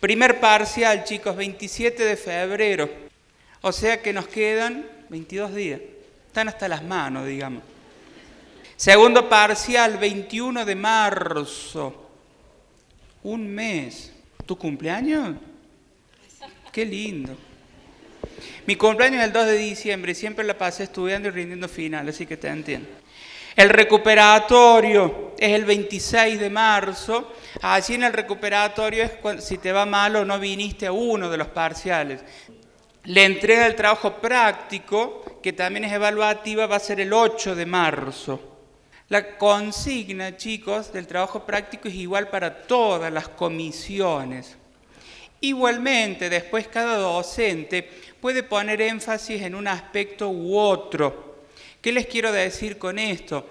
Primer parcial, chicos, 27 de febrero. O sea que nos quedan 22 días. Están hasta las manos, digamos. Segundo parcial, 21 de marzo. Un mes. ¿Tu cumpleaños? Qué lindo. Mi cumpleaños es el 2 de diciembre y siempre la pasé estudiando y rindiendo final, así que te entiendo. El recuperatorio es el 26 de marzo. Allí en el recuperatorio es si te va mal o no viniste a uno de los parciales. La entrega del trabajo práctico, que también es evaluativa, va a ser el 8 de marzo. La consigna, chicos, del trabajo práctico es igual para todas las comisiones. Igualmente, después cada docente puede poner énfasis en un aspecto u otro. ¿Qué les quiero decir con esto?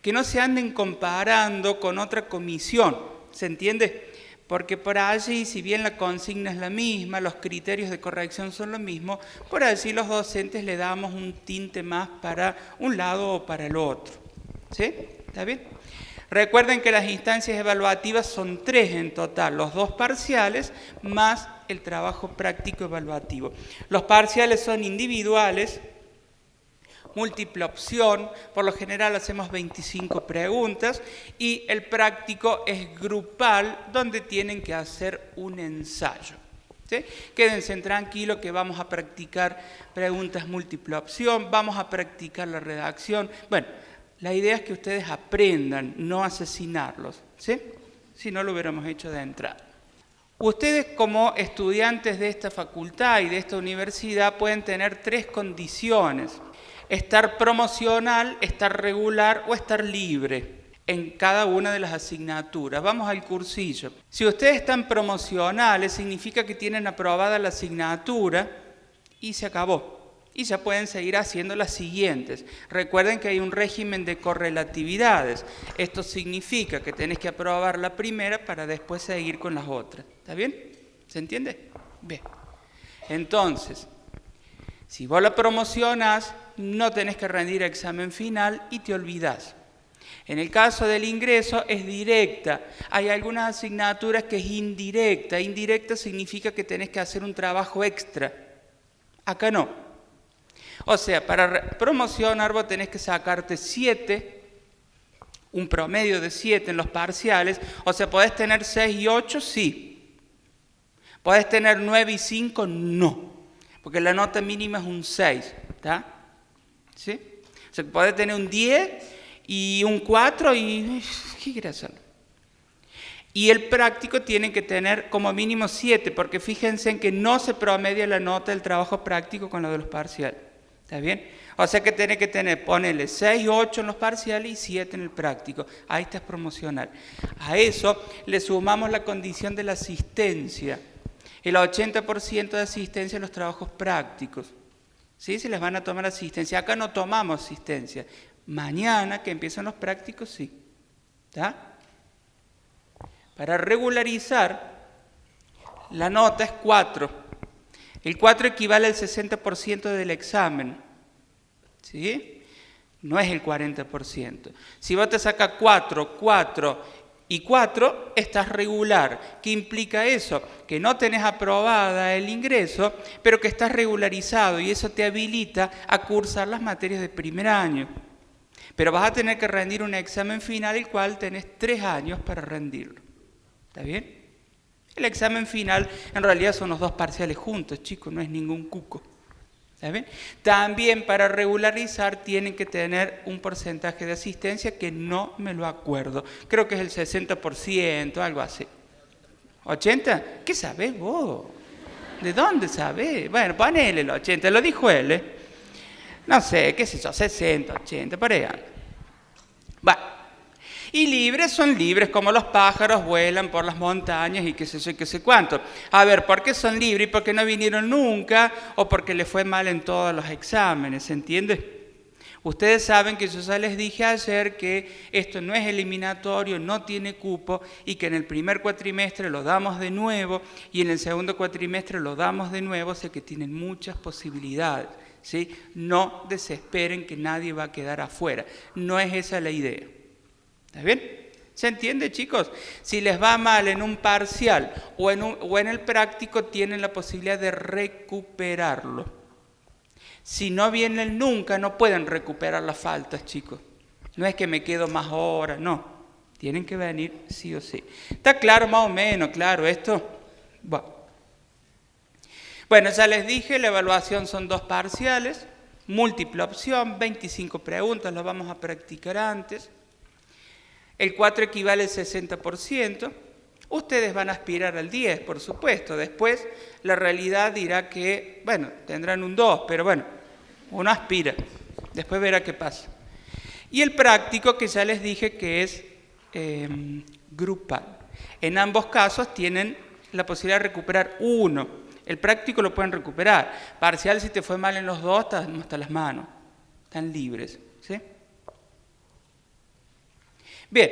Que no se anden comparando con otra comisión, ¿se entiende? Porque por allí, si bien la consigna es la misma, los criterios de corrección son los mismos, por allí los docentes le damos un tinte más para un lado o para el otro. ¿Sí? ¿Está bien? Recuerden que las instancias evaluativas son 3 en total, los 2 parciales más el trabajo práctico evaluativo. Los parciales son individuales, múltiple opción, por lo general hacemos 25 preguntas, y el práctico es grupal, donde tienen que hacer un ensayo. ¿Sí? Quédense tranquilos que vamos a practicar preguntas múltiple opción, vamos a practicar la redacción. Bueno, la idea es que ustedes aprendan, no asesinarlos, ¿sí? Si no lo hubiéramos hecho de entrada. Ustedes como estudiantes de esta facultad y de esta universidad pueden tener 3 condiciones: estar promocional, estar regular o estar libre en cada una de las asignaturas. Vamos al cursillo. Si ustedes están promocionales, significa que tienen aprobada la asignatura y se acabó. Y ya pueden seguir haciendo las siguientes. Recuerden que hay un régimen de correlatividades. Esto significa que tenés que aprobar la primera para después seguir con las otras. ¿Está bien? ¿Se entiende? Bien. Entonces, si vos la promocionás, no tenés que rendir examen final y te olvidás. En el caso del ingreso es directa. Hay algunas asignaturas que es indirecta. Indirecta significa que tenés que hacer un trabajo extra. Acá no. O sea, para promocionar vos tenés que sacarte 7, un promedio de 7 en los parciales. O sea, ¿podés tener 6 y 8? Sí. ¿Podés tener 9 y 5? No. Porque la nota mínima es un 6. ¿Está? ¿Sí? O sea, podés tener un 10 y un 4 y... ¿qué querés hacer? Y el práctico tiene que tener como mínimo 7, porque fíjense en que no se promedia la nota del trabajo práctico con lo de los parciales. ¿Está bien? O sea que tiene que tener, ponele 6 o 8 en los parciales y 7 en el práctico. Ahí está promocional. A eso le sumamos la condición de la asistencia. El 80% de asistencia en los trabajos prácticos. ¿Sí? Se les van a tomar asistencia. Acá no tomamos asistencia. Mañana que empiezan los prácticos, sí. ¿Está? Para regularizar, la nota es 4. El 4 equivale al 60% del examen, ¿sí? No es el 40%. Si vos te sacas 4, 4 y 4, estás regular. ¿Qué implica eso? Que no tenés aprobada el ingreso, pero que estás regularizado y eso te habilita a cursar las materias de primer año. Pero vas a tener que rendir un examen final, el cual tenés 3 años para rendirlo. ¿Está bien? El examen final en realidad son los 2 parciales juntos, chicos, no es ningún cuco. ¿Está bien? También para regularizar tienen que tener un porcentaje de asistencia que no me lo acuerdo. Creo que es el 60%, algo así. ¿80? ¿Qué sabés vos? ¿De dónde sabés? Bueno, ponele el 80, lo dijo él, ¿eh? No sé, qué sé yo, 60, 80, por ahí. Va. Y libres son libres, como los pájaros vuelan por las montañas y qué sé yo y qué sé cuánto. A ver, ¿por qué son libres? ¿Porque no vinieron nunca o porque les fue mal en todos los exámenes? ¿Se entiende? Ustedes saben que yo ya les dije ayer que esto no es eliminatorio, no tiene cupo y que en el primer cuatrimestre lo damos de nuevo y en el segundo cuatrimestre lo damos de nuevo, o sea que tienen muchas posibilidades. ¿Sí? No desesperen que nadie va a quedar afuera. No es esa la idea. ¿Está bien? ¿Se entiende, chicos? Si les va mal en un parcial o en el práctico, tienen la posibilidad de recuperarlo. Si no vienen nunca, no pueden recuperar las faltas, chicos. No es que me quedo más horas, no. Tienen que venir sí o sí. ¿Está claro más o menos, claro, esto? Bueno, ya les dije, la evaluación son 2 parciales, múltiple opción, 25 preguntas, lo vamos a practicar antes. El 4 equivale al 60%. Ustedes van a aspirar al 10, por supuesto. Después la realidad dirá que, bueno, tendrán un 2, pero bueno, uno aspira. Después verá qué pasa. Y el práctico, que ya les dije que es grupal. En ambos casos tienen la posibilidad de recuperar 1. El práctico lo pueden recuperar. Parcial, si te fue mal en los 2, están hasta las manos. Están libres, ¿sí? Bien,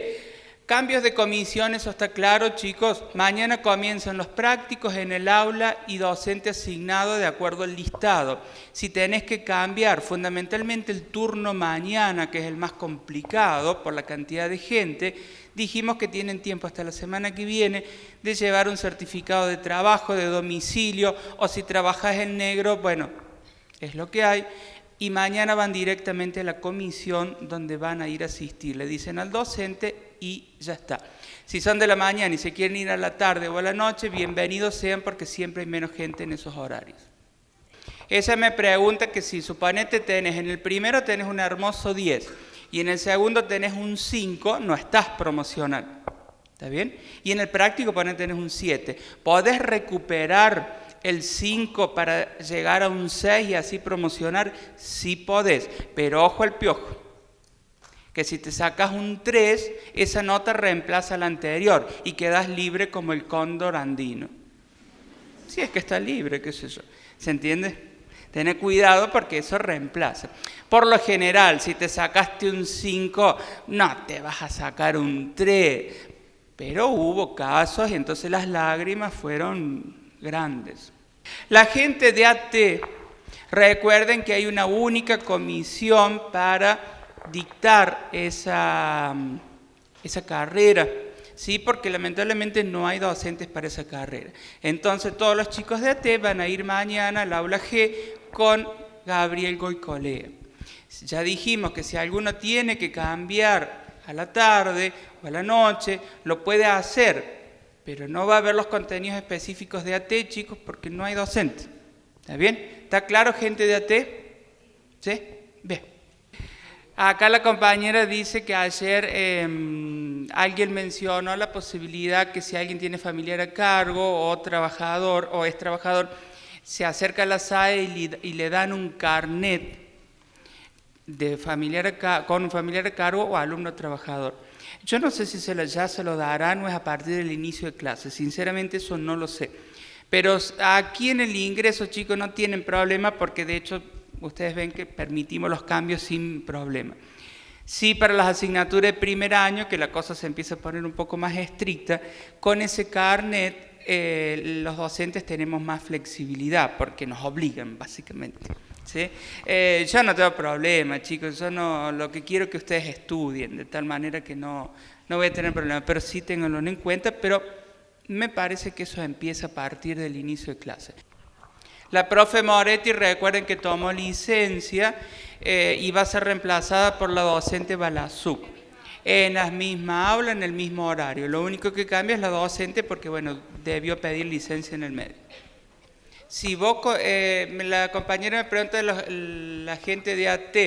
cambios de comisión, eso está claro, chicos. Mañana comienzan los prácticos en el aula y docente asignado de acuerdo al listado. Si tenés que cambiar fundamentalmente el turno mañana, que es el más complicado por la cantidad de gente, dijimos que tienen tiempo hasta la semana que viene de llevar un certificado de trabajo, de domicilio, o si trabajás en negro, bueno, es lo que hay. Y mañana van directamente a la comisión donde van a ir a asistir. Le dicen al docente y ya está. Si son de la mañana y se quieren ir a la tarde o a la noche, bienvenidos sean porque siempre hay menos gente en esos horarios. Ella me pregunta que si suponete tenés en el primero tenés un hermoso 10 y en el segundo tenés un 5, no estás promocional. ¿Está bien? Y en el práctico tenés un 7. ¿Podés recuperar el 5 para llegar a un 6 y así promocionar? Sí podés, pero ojo al piojo, que si te sacas un 3, esa nota reemplaza la anterior y quedas libre como el cóndor andino. Si es que está libre, qué sé yo. ¿Se entiende? Tené cuidado porque eso reemplaza. Por lo general, si te sacaste un 5, no te vas a sacar un 3. Pero hubo casos y entonces las lágrimas fueron grandes. La gente de AT, recuerden que hay una única comisión para dictar esa carrera, ¿sí? Porque lamentablemente no hay docentes para esa carrera. Entonces todos los chicos de AT van a ir mañana al aula G con Gabriel Goicolea. Ya dijimos que si alguno tiene que cambiar a la tarde o a la noche, lo puede hacer, pero no va a haber los contenidos específicos de AT, chicos, porque no hay docente. ¿Está bien? ¿Está claro, gente de AT? ¿Sí? Bien. Acá la compañera dice que ayer alguien mencionó la posibilidad que si alguien tiene familiar a cargo o trabajador o es trabajador, se acerca a la SAE y le dan un carnet de con un familiar a cargo o alumno trabajador. Yo no sé si ya se lo darán o es a partir del inicio de clase. Sinceramente eso no lo sé. Pero aquí en el ingreso, chicos, no tienen problema porque de hecho ustedes ven que permitimos los cambios sin problema. Sí, para las asignaturas de primer año, que la cosa se empieza a poner un poco más estricta, con ese carnet los docentes tenemos más flexibilidad porque nos obligan básicamente. ¿Sí? Yo no tengo problema, chicos, lo que quiero es que ustedes estudien, de tal manera que no voy a tener problema, pero sí ténganlo en cuenta, pero me parece que eso empieza a partir del inicio de clase. La profe Moretti, recuerden que tomó licencia y va a ser reemplazada por la docente Balazuk, en la misma aula, en el mismo horario. Lo único que cambia es la docente porque, bueno, debió pedir licencia en el medio. Si vos, la compañera me pregunta la gente de AT,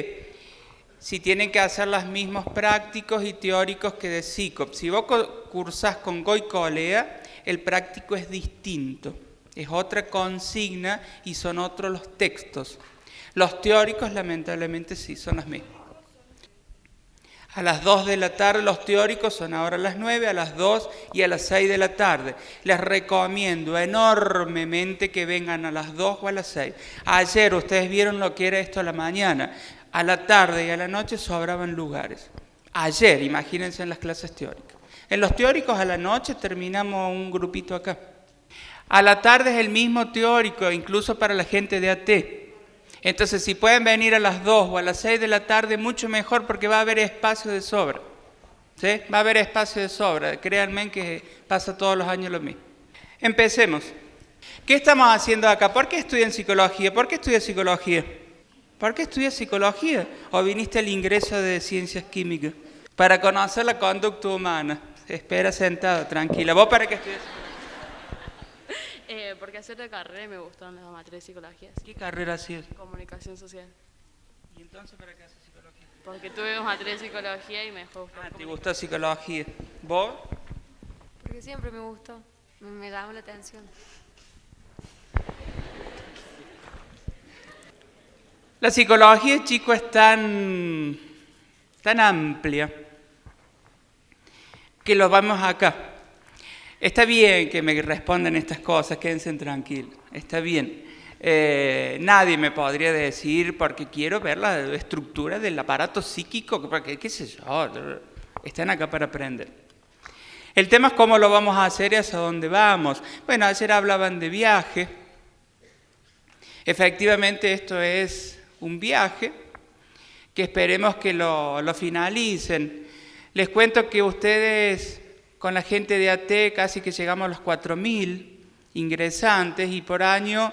si tienen que hacer los mismos prácticos y teóricos que de SICOP. Si vos cursás con Goicolea, el práctico es distinto, es otra consigna y son otros los textos. Los teóricos, lamentablemente, sí, son los mismos. A las 2 de la tarde los teóricos son ahora a las 9, a las 2 y a las 6 de la tarde. Les recomiendo enormemente que vengan a las 2 o a las 6. Ayer ustedes vieron lo que era esto a la mañana. A la tarde y a la noche sobraban lugares. Ayer, imagínense en las clases teóricas. En los teóricos a la noche terminamos un grupito acá. A la tarde es el mismo teórico, incluso para la gente de AT. Entonces, si pueden venir a las 2 o a las 6 de la tarde, mucho mejor porque va a haber espacio de sobra. ¿Sí? Va a haber espacio de sobra, créanme que pasa todos los años lo mismo. Empecemos. ¿Qué estamos haciendo acá? ¿Por qué estudian psicología? ¿Por qué estudias psicología? ¿Por qué estudias psicología? ¿O viniste al ingreso de ciencias químicas? Para conocer la conducta humana. Espera sentado, tranquila. ¿Vos para qué estudias psicología? Porque hacer la carrera me gustaron las materias de psicología. ¿Qué carrera hacías? Comunicación social. ¿Y entonces para qué haces psicología? Porque tuve materia de psicología y me dejó gustar. ¿Te gustó psicología? ¿Vos? Porque siempre me gustó, me llamó la atención. La psicología, chicos, es tan amplia que lo vamos acá. Está bien que me respondan estas cosas, quédense tranquilos, está bien. Nadie me podría decir porque quiero ver la estructura del aparato psíquico, porque qué sé yo, están acá para aprender. El tema es cómo lo vamos a hacer y hacia dónde vamos. Bueno, ayer hablaban de viaje. Efectivamente esto es un viaje que esperemos que lo finalicen. Les cuento que ustedes con la gente de AT casi que llegamos a los 4.000 ingresantes y por año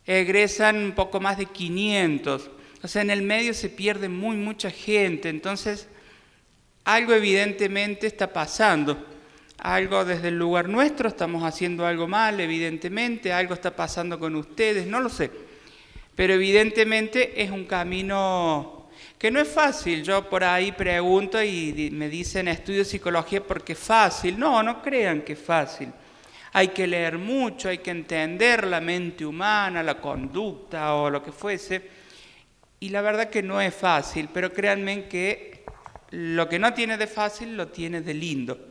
egresan un poco más de 500. O sea, en el medio se pierde mucha gente, entonces algo evidentemente está pasando. Algo desde el lugar nuestro, estamos haciendo algo mal, evidentemente, algo está pasando con ustedes, no lo sé. Pero evidentemente es un camino que no es fácil. Yo por ahí pregunto y me dicen estudio psicología porque es fácil. No crean que es fácil. Hay que leer mucho, hay que entender la mente humana, la conducta o lo que fuese. Y la verdad que no es fácil, pero créanme que lo que no tiene de fácil lo tiene de lindo.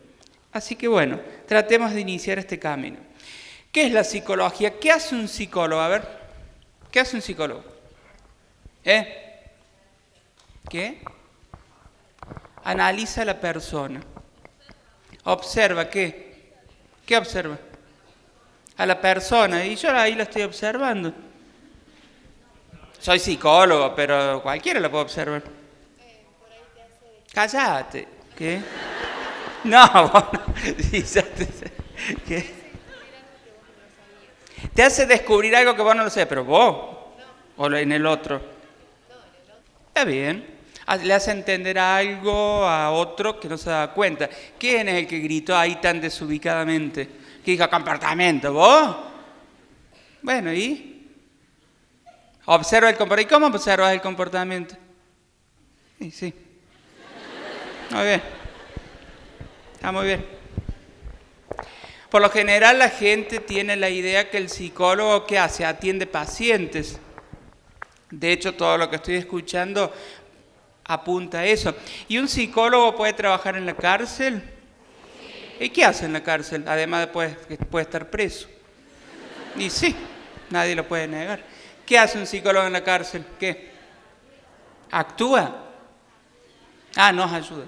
Así que bueno, tratemos de iniciar este camino. ¿Qué es la psicología? ¿Qué hace un psicólogo? A ver, ¿qué hace un psicólogo? ¿Qué? Analiza a la persona. Observa, ¿qué? ¿Qué observa? A la persona, y yo ahí la estoy observando. Soy psicólogo, pero cualquiera la puede observar. Cállate. ¿Qué? No, vos no. Sí, ¿qué? Te hace descubrir algo que vos no lo sabés, pero vos, o en el otro. Está bien. Le hace entender algo a otro que no se da cuenta. ¿Quién es el que gritó ahí tan desubicadamente? ¿Qué dijo comportamiento? ¿Vos? Bueno, ¿y? Observa el comportamiento. ¿Y cómo observas el comportamiento? Sí. Muy bien. Está muy bien. Por lo general la gente tiene la idea que el psicólogo, ¿qué hace? Atiende pacientes. De hecho, todo lo que estoy escuchando apunta a eso. ¿Y un psicólogo puede trabajar en la cárcel? ¿Y qué hace en la cárcel? Además de que puede estar preso. Y sí, nadie lo puede negar. ¿Qué hace un psicólogo en la cárcel? ¿Qué? ¿Actúa? Nos ayuda.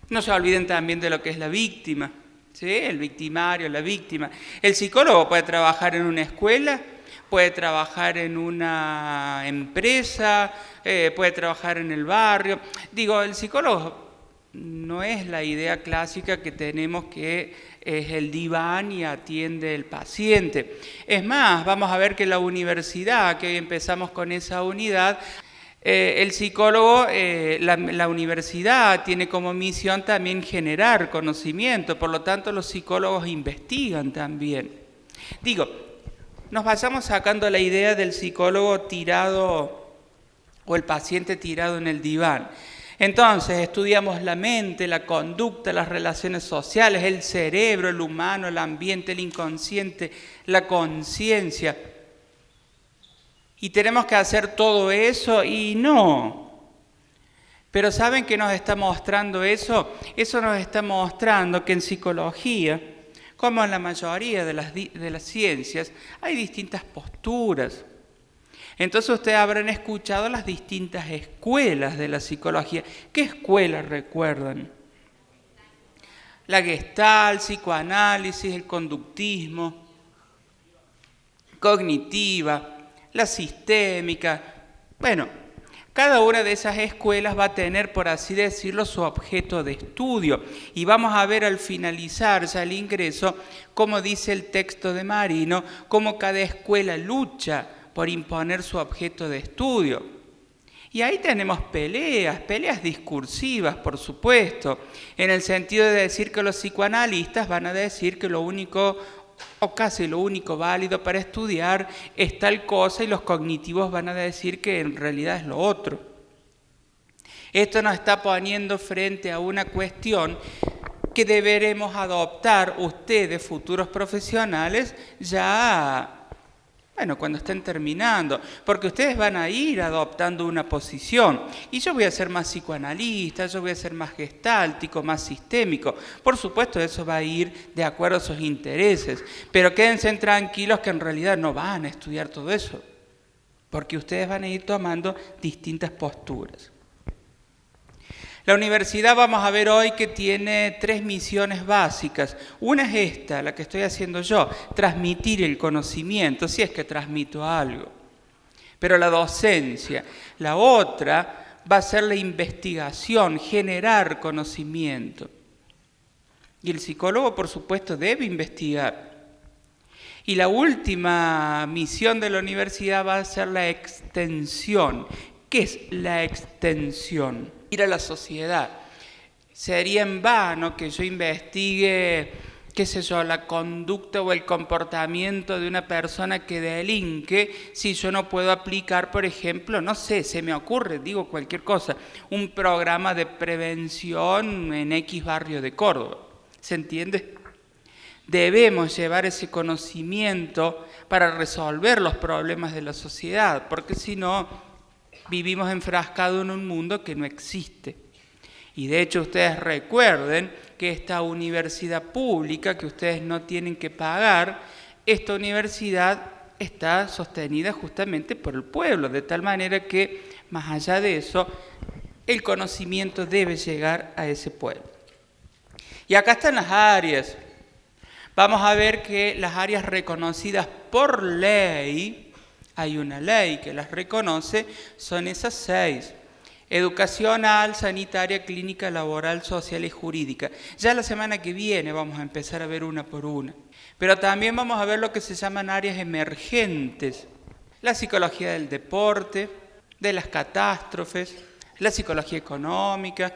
No se olviden también de lo que es la víctima, ¿sí? El victimario, la víctima. El psicólogo puede trabajar en una escuela, puede trabajar en una empresa, puede trabajar en el barrio. Digo, el psicólogo no es la idea clásica que tenemos que es el diván y atiende el paciente. Es más, vamos a ver que la universidad, que hoy empezamos con esa unidad, el psicólogo, la universidad tiene como misión también generar conocimiento, por lo tanto los psicólogos investigan también. Digo, nos vayamos sacando la idea del psicólogo tirado o el paciente tirado en el diván. Entonces estudiamos la mente, la conducta, las relaciones sociales, el cerebro, el humano, el ambiente, el inconsciente, la conciencia. Y tenemos que hacer todo eso y no. Pero ¿saben qué nos está mostrando eso? Eso nos está mostrando que en psicología, como en la mayoría de las ciencias, hay distintas posturas. Entonces ustedes habrán escuchado las distintas escuelas de la psicología. ¿Qué escuelas recuerdan? La Gestalt, psicoanálisis, el conductismo, cognitiva, la sistémica. Bueno, Cada una de esas escuelas va a tener, por así decirlo, su objeto de estudio. Y vamos a ver al finalizar ya el ingreso, como dice el texto de Marino, cómo cada escuela lucha por imponer su objeto de estudio. Y ahí tenemos peleas discursivas, por supuesto, en el sentido de decir que los psicoanalistas van a decir que lo único o casi lo único válido para estudiar es tal cosa y los cognitivos van a decir que en realidad es lo otro. Esto nos está poniendo frente a una cuestión que deberemos adoptar ustedes, futuros profesionales, ya cuando estén terminando, porque ustedes van a ir adoptando una posición y yo voy a ser más psicoanalista, yo voy a ser más gestáltico, más sistémico. Por supuesto, eso va a ir de acuerdo a sus intereses, pero quédense tranquilos que en realidad no van a estudiar todo eso, porque ustedes van a ir tomando distintas posturas. La universidad vamos a ver hoy que tiene 3 misiones básicas. Una es esta, la que estoy haciendo yo, transmitir el conocimiento, si es que transmito algo. Pero la docencia. La otra va a ser la investigación, generar conocimiento. Y el psicólogo, por supuesto, debe investigar. Y la última misión de la universidad va a ser la extensión. ¿Qué es la extensión? Ir a la sociedad. Sería en vano que yo investigue, la conducta o el comportamiento de una persona que delinque si yo no puedo aplicar, por ejemplo, no sé, se me ocurre, digo cualquier cosa, un programa de prevención en X barrio de Córdoba. ¿Se entiende? Debemos llevar ese conocimiento para resolver los problemas de la sociedad, porque si no, vivimos enfrascados en un mundo que no existe. Y de hecho ustedes recuerden que esta universidad pública que ustedes no tienen que pagar, esta universidad está sostenida justamente por el pueblo, de tal manera que más allá de eso, el conocimiento debe llegar a ese pueblo. Y acá están las áreas. Vamos a ver que las áreas reconocidas por ley, hay una ley que las reconoce, son esas 6. Educacional, sanitaria, clínica, laboral, social y jurídica. Ya la semana que viene vamos a empezar a ver una por una. Pero también vamos a ver lo que se llaman áreas emergentes. La psicología del deporte, de las catástrofes, la psicología económica,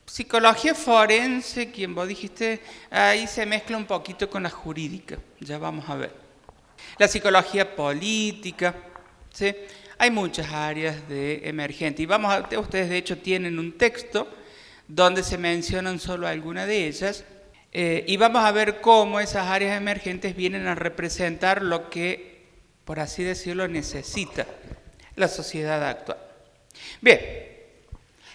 psicología forense, quien vos dijiste, ahí se mezcla un poquito con la jurídica, ya vamos a ver. La psicología política, ¿sí? Hay muchas áreas de emergente. Y ustedes de hecho tienen un texto donde se mencionan solo algunas de ellas. Y vamos a ver cómo esas áreas emergentes vienen a representar lo que, por así decirlo, necesita la sociedad actual. Bien,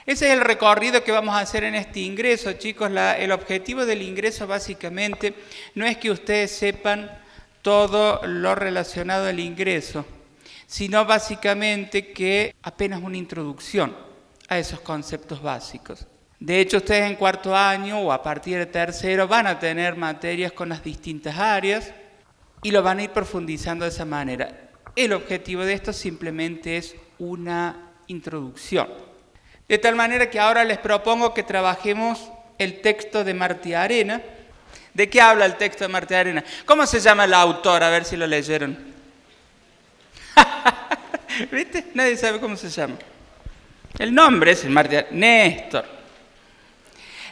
ese es el recorrido que vamos a hacer en este ingreso, chicos. El objetivo del ingreso básicamente no es que ustedes sepan todo lo relacionado al ingreso, sino básicamente que apenas una introducción a esos conceptos básicos. De hecho, ustedes en 4º año o a partir de 3º van a tener materias con las distintas áreas y lo van a ir profundizando de esa manera. El objetivo de esto simplemente es una introducción. De tal manera que ahora les propongo que trabajemos el texto de Martí Arena. ¿De qué habla el texto de Martí Arena? ¿Cómo se llama el autor? A ver si lo leyeron. ¿Viste? Nadie sabe cómo se llama. El nombre es el Martí Arena. Néstor.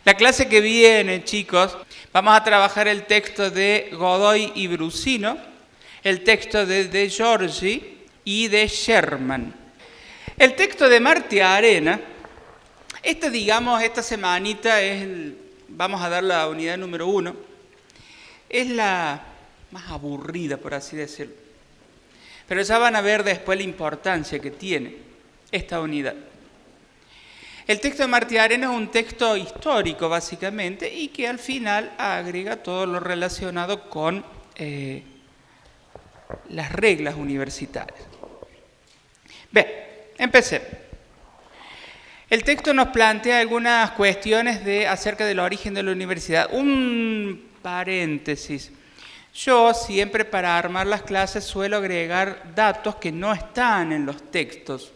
La clase que viene, chicos, vamos a trabajar el texto de Godoy y Brusino, el texto de Giorgi y de Sherman. El texto de Martí Arena, esta semanita vamos a dar la unidad número 1. Es la más aburrida, por así decirlo. Pero ya van a ver después la importancia que tiene esta unidad. El texto de Martí Arena es un texto histórico, básicamente, y que al final agrega todo lo relacionado con las reglas universitarias. Bien, empecemos. El texto nos plantea algunas cuestiones acerca del origen de la universidad. Un paréntesis. Yo siempre para armar las clases suelo agregar datos que no están en los textos.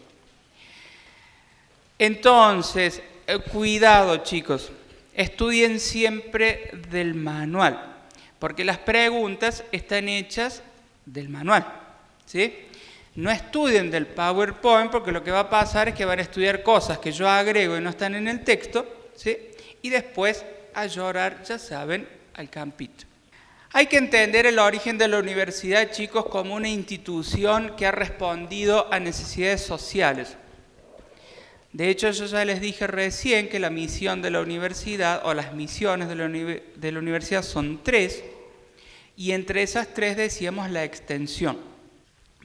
Entonces, cuidado chicos, estudien siempre del manual, porque las preguntas están hechas del manual, ¿sí? No estudien del PowerPoint, porque lo que va a pasar es que van a estudiar cosas que yo agrego y no están en el texto, ¿sí? Y después a llorar, ya saben, al campito. Hay que entender el origen de la universidad, chicos, como una institución que ha respondido a necesidades sociales. De hecho, yo ya les dije recién que la misión de la universidad, o las misiones de la universidad son 3, y entre esas 3 decíamos la extensión.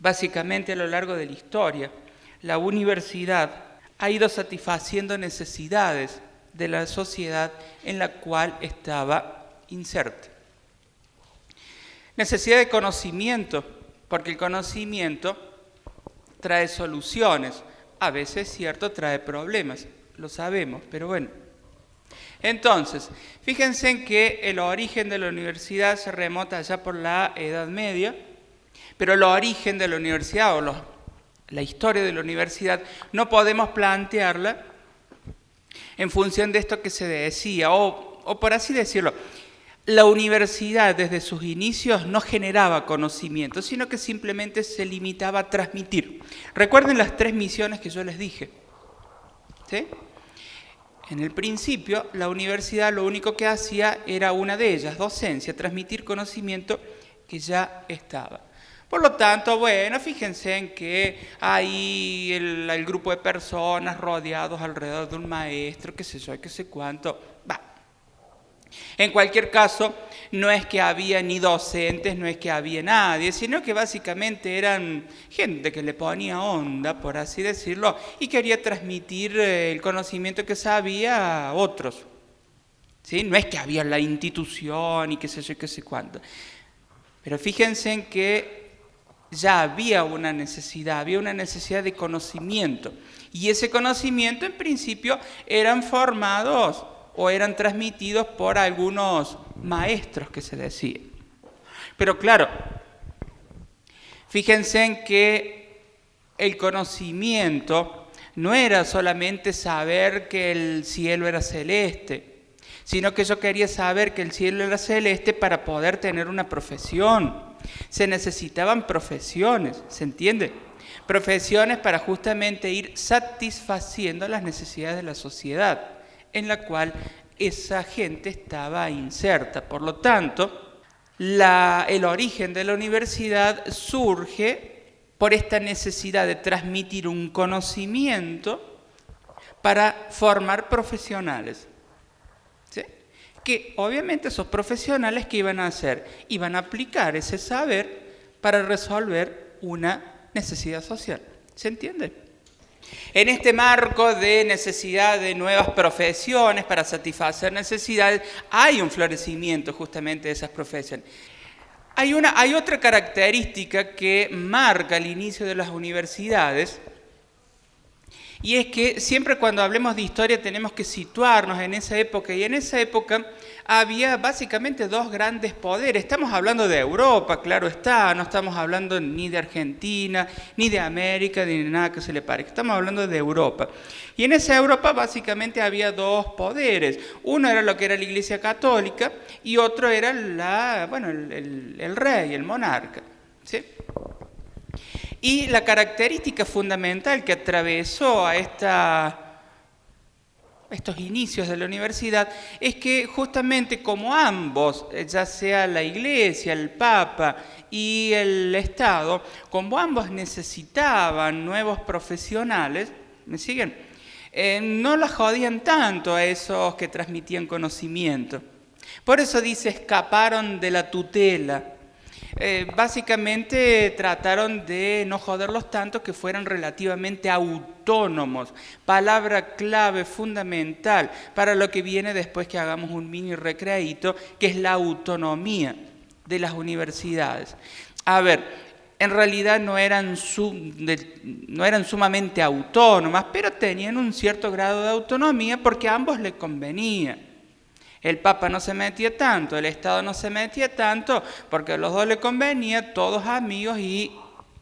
Básicamente, a lo largo de la historia, la universidad ha ido satisfaciendo necesidades de la sociedad en la cual estaba inserta. Necesidad de conocimiento, porque el conocimiento trae soluciones. A veces, cierto, trae problemas, lo sabemos, pero bueno. Entonces, fíjense en que el origen de la universidad se remota allá por la Edad Media, pero el origen de la universidad o la historia de la universidad no podemos plantearla en función de esto que se decía, o por así decirlo. La universidad desde sus inicios no generaba conocimiento, sino que simplemente se limitaba a transmitir. Recuerden las 3 misiones que yo les dije, ¿sí? En el principio, la universidad lo único que hacía era una de ellas, docencia, transmitir conocimiento que ya estaba. Por lo tanto, bueno, fíjense en que hay el grupo de personas rodeados alrededor de un maestro, qué sé yo, qué sé cuánto, va. En cualquier caso, no es que había ni docentes, no es que había nadie, sino que básicamente eran gente que le ponía onda, por así decirlo, y quería transmitir el conocimiento que sabía a otros. ¿Sí? No es que había la institución y qué sé yo, qué sé cuánto. Pero fíjense en que ya había una necesidad de conocimiento. Y ese conocimiento, en principio, eran formados o eran transmitidos por algunos maestros que se decía. Pero claro, fíjense en que el conocimiento no era solamente saber que el cielo era celeste, sino que yo quería saber que el cielo era celeste para poder tener una profesión. Se necesitaban profesiones, ¿se entiende? Profesiones para justamente ir satisfaciendo las necesidades de la sociedad en la cual esa gente estaba inserta. Por lo tanto, el origen de la universidad surge por esta necesidad de transmitir un conocimiento para formar profesionales. ¿Sí? Que obviamente esos profesionales, ¿qué iban a hacer? Iban a aplicar ese saber para resolver una necesidad social. ¿Se entiende? En este marco de necesidad de nuevas profesiones para satisfacer necesidades, hay un florecimiento justamente de esas profesiones. Hay otra característica que marca el inicio de las universidades, y es que siempre cuando hablemos de historia tenemos que situarnos en esa época, y en esa época había básicamente 2 grandes poderes. Estamos hablando de Europa, claro está, no estamos hablando ni de Argentina, ni de América, ni de nada que se le parezca, estamos hablando de Europa. Y en esa Europa básicamente había 2 poderes. Uno era lo que era la Iglesia Católica y otro era el rey, el monarca, ¿sí? Y la característica fundamental que atravesó a estos inicios de la universidad es que justamente como ambos, ya sea la Iglesia, el Papa y el Estado, como ambos necesitaban nuevos profesionales, ¿me siguen? No la jodían tanto a esos que transmitían conocimiento. Por eso dice, escaparon de la tutela. Básicamente trataron de no joderlos tanto, que fueran relativamente autónomos. Palabra clave fundamental para lo que viene después que hagamos un mini recreíto, que es la autonomía de las universidades. A ver, en realidad no eran sumamente autónomas, pero tenían un cierto grado de autonomía porque a ambos les convenía. El Papa no se metía tanto, el Estado no se metía tanto, porque a los dos les convenía, todos amigos y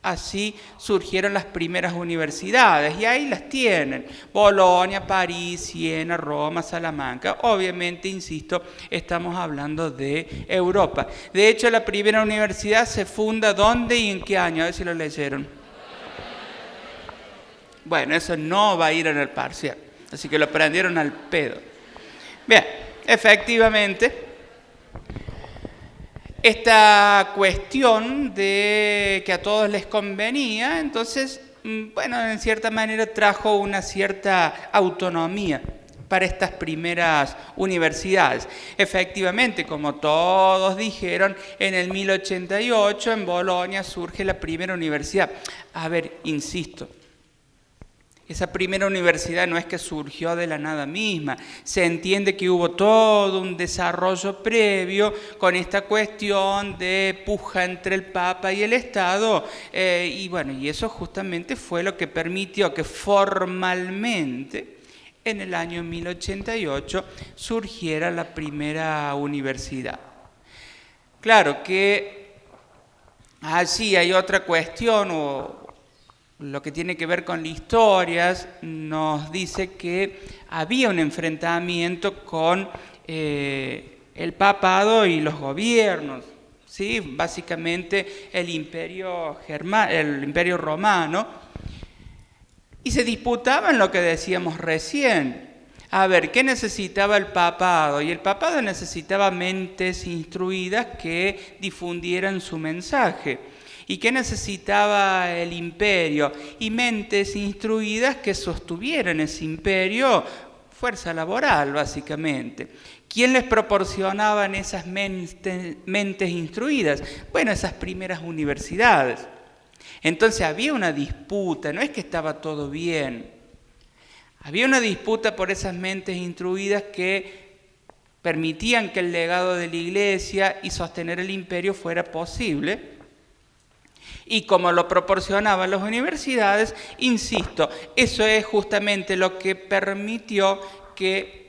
Así surgieron las primeras universidades y ahí las tienen: Bolonia, París, Siena, Roma, Salamanca. Obviamente, insisto, estamos hablando de Europa. De hecho, la primera universidad se funda ¿dónde y en qué año? A ver si lo leyeron. Bueno, eso no va a ir en el parcial, así que lo aprendieron al pedo. Bien, efectivamente, esta cuestión de que a todos les convenía, entonces, bueno, en cierta manera trajo una cierta autonomía para estas primeras universidades. Efectivamente, como todos dijeron, en el 1088 en Bolonia surge la primera universidad. A ver, insisto, esa primera universidad no es que surgió de la nada misma. Se entiende que hubo todo un desarrollo previo con esta cuestión de puja entre el Papa y el Estado. Y bueno, y eso justamente fue lo que permitió que formalmente en el año 1088 surgiera la primera universidad. Claro que allí hay otra cuestión, o lo que tiene que ver con las historias, nos dice que había un enfrentamiento con el papado y los gobiernos, ¿sí? Básicamente el imperio romano, y se disputaban lo que decíamos recién. A ver, ¿qué necesitaba el papado? Y el papado necesitaba mentes instruidas que difundieran su mensaje. ¿Y qué necesitaba el imperio? Y mentes instruidas que sostuvieran ese imperio, fuerza laboral básicamente. ¿Quién les proporcionaban esas mentes instruidas? Bueno, esas primeras universidades. Entonces había una disputa, no es que estaba todo bien. Había una disputa por esas mentes instruidas que permitían que el legado de la Iglesia y sostener el imperio fuera posible. Y como lo proporcionaban las universidades, insisto, eso es justamente lo que permitió que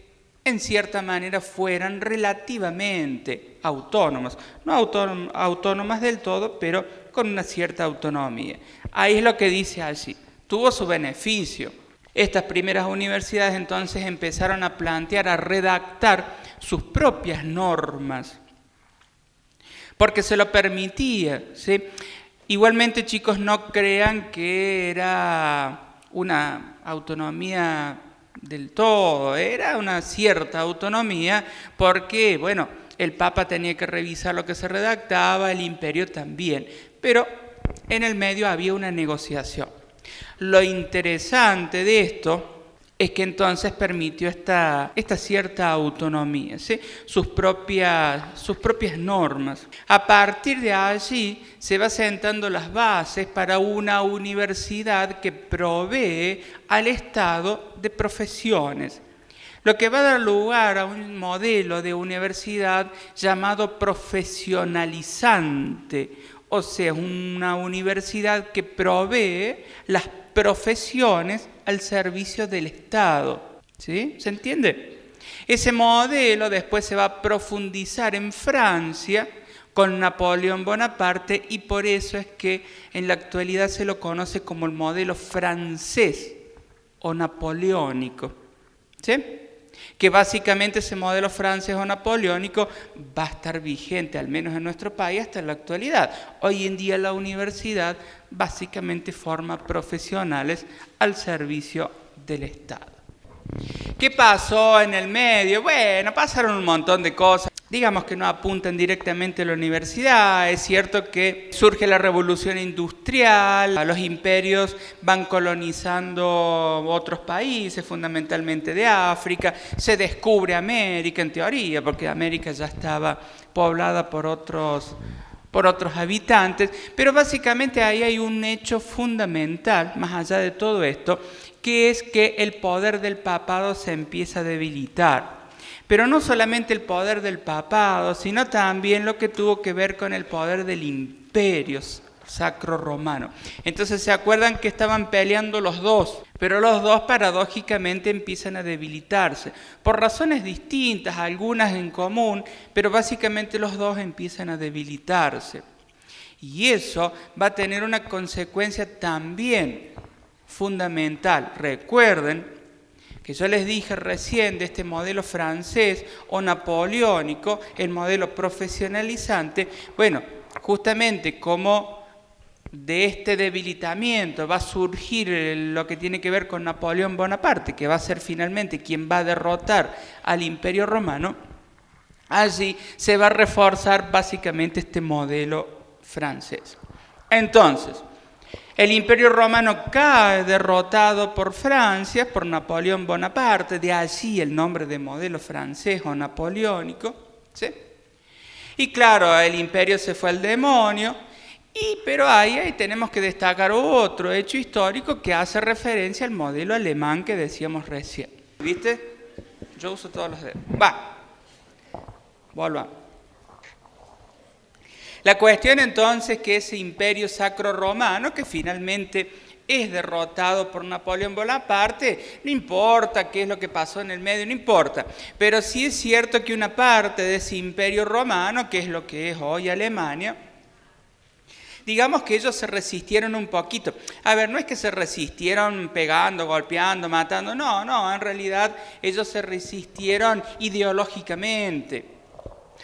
en cierta manera fueran relativamente autónomas. No autónomas del todo, pero con una cierta autonomía. Ahí es lo que dice allí. Tuvo su beneficio. Estas primeras universidades entonces empezaron a plantear, a redactar sus propias normas, porque se lo permitía, ¿sí? Igualmente, chicos, no crean que era una autonomía del todo, era una cierta autonomía porque, bueno, el Papa tenía que revisar lo que se redactaba, el imperio también, pero en el medio había una negociación. Lo interesante de esto es que entonces permitió esta cierta autonomía, ¿sí? sus propias normas. A partir de allí se va sentando las bases para una universidad que provee al Estado de profesiones, lo que va a dar lugar a un modelo de universidad llamado profesionalizante, o sea, una universidad que provee las profesiones al servicio del Estado. ¿Sí? ¿Se entiende? Ese modelo después se va a profundizar en Francia con Napoleón Bonaparte, y por eso es que en la actualidad se lo conoce como el modelo francés o napoleónico. ¿Sí? Que básicamente ese modelo francés o napoleónico va a estar vigente, al menos en nuestro país, hasta la actualidad. Hoy en día la universidad básicamente forma profesionales al servicio del Estado. ¿Qué pasó en el medio? Bueno, pasaron un montón de cosas. Digamos que no apuntan directamente a la universidad. Es cierto que surge la revolución industrial, los imperios van colonizando otros países, fundamentalmente de África, se descubre América en teoría, porque América ya estaba poblada por otros habitantes, pero básicamente ahí hay un hecho fundamental, más allá de todo esto, que es que el poder del papado se empieza a debilitar. Pero no solamente el poder del papado, sino también lo que tuvo que ver con el poder del imperio sacro romano. Entonces se acuerdan que estaban peleando los dos, pero los dos paradójicamente empiezan a debilitarse, por razones distintas, algunas en común, pero básicamente los dos empiezan a debilitarse. Y eso va a tener una consecuencia también fundamental. Recuerden que yo les dije recién de este modelo francés o napoleónico, el modelo profesionalizante. Bueno, justamente como de este debilitamiento va a surgir lo que tiene que ver con Napoleón Bonaparte, que va a ser finalmente quien va a derrotar al Imperio Romano, allí se va a reforzar básicamente este modelo francés. Entonces, el Imperio Romano cae derrotado por Francia, por Napoleón Bonaparte, de allí el nombre de modelo francés o napoleónico, ¿sí? Y claro, el imperio se fue al demonio, pero ahí tenemos que destacar otro hecho histórico que hace referencia al modelo alemán que decíamos recién. ¿Viste? Yo uso todos los dedos. Volvamos. La cuestión entonces que ese imperio sacro-romano, que finalmente es derrotado por Napoleón Bonaparte, no importa qué es lo que pasó en el medio, no importa. Pero sí es cierto que una parte de ese imperio romano, que es lo que es hoy Alemania, digamos que ellos se resistieron un poquito. A ver, no es que se resistieron pegando, golpeando, matando, no, en realidad ellos se resistieron ideológicamente,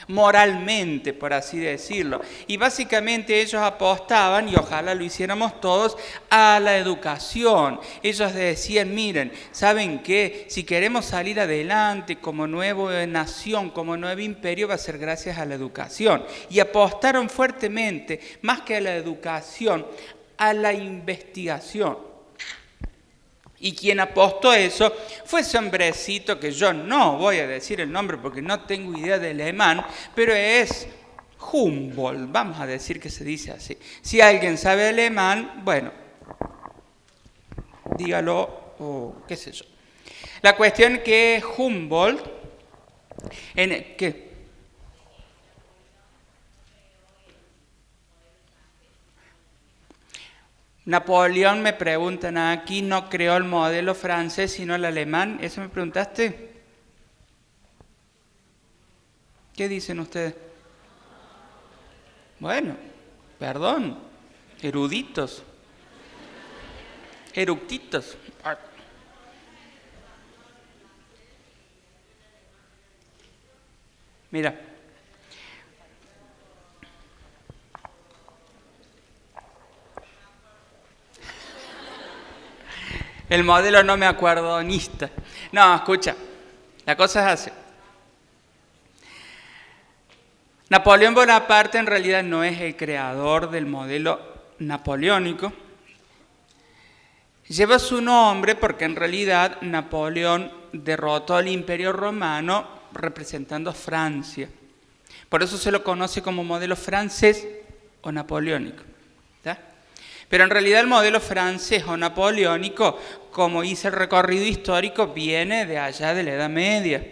moralmente, por así decirlo. Y básicamente ellos apostaban, y ojalá lo hiciéramos todos, a la educación. Ellos decían, miren, ¿saben qué? Si queremos salir adelante como nueva nación, como nuevo imperio, va a ser gracias a la educación. Y apostaron fuertemente, más que a la educación, a la investigación. Y quien apostó eso fue ese hombrecito que yo no voy a decir el nombre porque no tengo idea de alemán, pero es Humboldt, vamos a decir que se dice así. Si alguien sabe alemán, bueno, dígalo o qué sé yo. La cuestión que Humboldt, ¿qué? Napoleón, me preguntan aquí, no creó el modelo francés sino el alemán. ¿Eso me preguntaste? ¿Qué dicen ustedes? Bueno, perdón, eruditos, eructitos. Mira. El modelo no me acuerdonista. No, escucha, la cosa es así. Napoleón Bonaparte en realidad no es el creador del modelo napoleónico. Lleva su nombre porque en realidad Napoleón derrotó al Imperio Romano representando a Francia. Por eso se lo conoce como modelo francés o napoleónico. ¿Está? Pero en realidad el modelo francés o napoleónico, como hice el recorrido histórico, viene de allá de la Edad Media.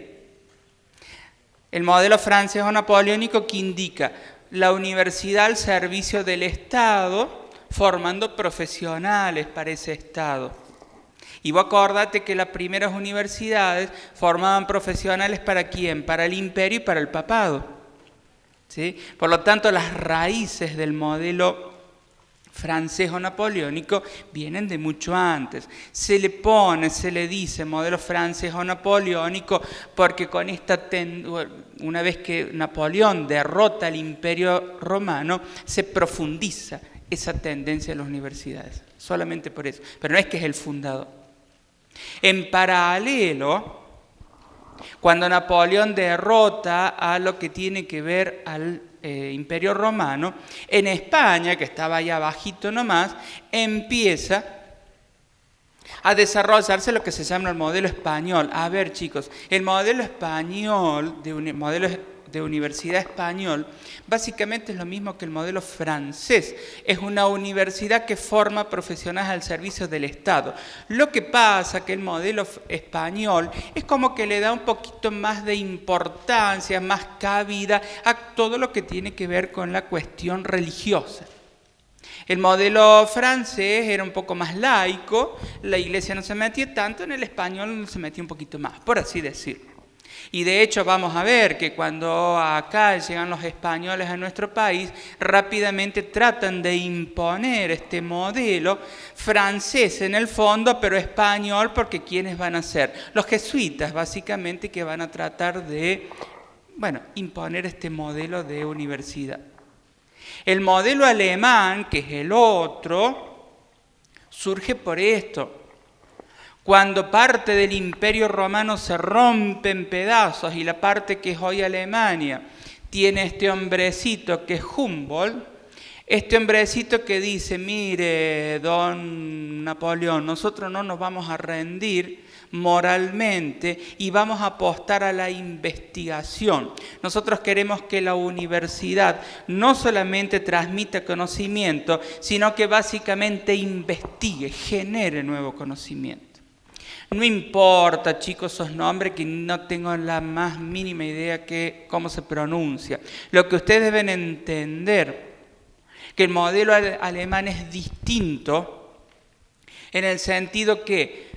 El modelo francés o napoleónico que indica la universidad al servicio del Estado, formando profesionales para ese Estado. Y vos acordate que las primeras universidades formaban profesionales ¿para quién? Para el imperio y para el papado. ¿Sí? Por lo tanto, las raíces del modelo francés o napoleónico vienen de mucho antes. Se le dice modelo francés o napoleónico porque con una vez que Napoleón derrota al Imperio Romano, se profundiza esa tendencia en las universidades. Solamente por eso. Pero no es que es el fundador. En paralelo, cuando Napoleón derrota a lo que tiene que ver al Imperio Romano, en España, que estaba ahí abajito nomás, empieza a desarrollarse lo que se llama el modelo español. A ver, chicos, el modelo español, modelo de universidad español, básicamente es lo mismo que el modelo francés. Es una universidad que forma profesionales al servicio del Estado. Lo que pasa que el modelo español es como que le da un poquito más de importancia, más cabida a todo lo que tiene que ver con la cuestión religiosa. El modelo francés era un poco más laico, la iglesia no se metía tanto, en el español se metía un poquito más, por así decirlo. Y de hecho vamos a ver que cuando acá llegan los españoles a nuestro país, rápidamente tratan de imponer este modelo francés en el fondo, pero español, porque ¿quiénes van a ser? Los jesuitas, básicamente, que van a tratar de, imponer este modelo de universidad. El modelo alemán, que es el otro, surge por esto. Cuando parte del Imperio Romano se rompe en pedazos y la parte que es hoy Alemania tiene este hombrecito que es Humboldt, este hombrecito que dice, mire, don Napoleón, nosotros no nos vamos a rendir moralmente y vamos a apostar a la investigación. Nosotros queremos que la universidad no solamente transmita conocimiento, sino que básicamente investigue, genere nuevo conocimiento. No importa, chicos, esos nombres que no tengo la más mínima idea de cómo se pronuncia. Lo que ustedes deben entender, que el modelo alemán es distinto en el sentido que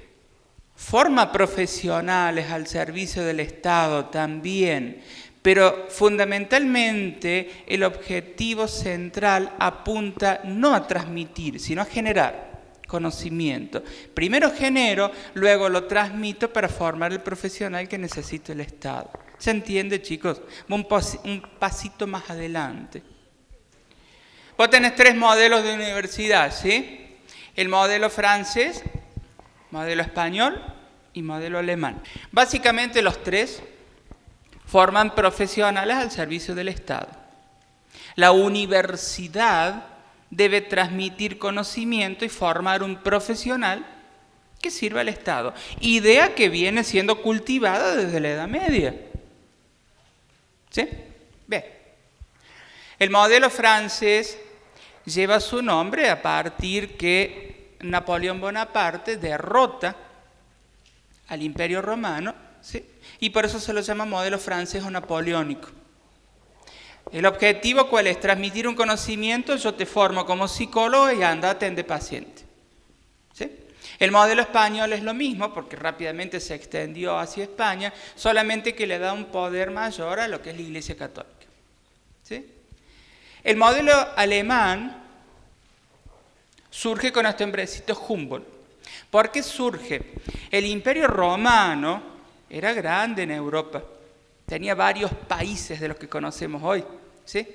forma profesionales al servicio del Estado también, pero fundamentalmente el objetivo central apunta no a transmitir, sino a generar conocimiento. Primero genero, luego lo transmito para formar el profesional que necesita el Estado. ¿Se entiende, chicos? Un pasito más adelante. Vos tenés 3 modelos de universidad, ¿sí? El modelo francés, modelo español y modelo alemán. Básicamente los 3 forman profesionales al servicio del Estado. La universidad debe transmitir conocimiento y formar un profesional que sirva al Estado. Idea que viene siendo cultivada desde la Edad Media. ¿Sí? Bien. El modelo francés lleva su nombre a partir que Napoleón Bonaparte derrota al Imperio Romano, ¿sí? Y por eso se lo llama modelo francés o napoleónico. El objetivo, ¿cuál es? Transmitir un conocimiento, yo te formo como psicólogo y anda, atende paciente. ¿Sí? El modelo español es lo mismo, porque rápidamente se extendió hacia España, solamente que le da un poder mayor a lo que es la Iglesia Católica. ¿Sí? El modelo alemán surge con este hombrecito Humboldt. ¿Por qué surge? El Imperio Romano era grande en Europa. Tenía varios países de los que conocemos hoy, ¿sí?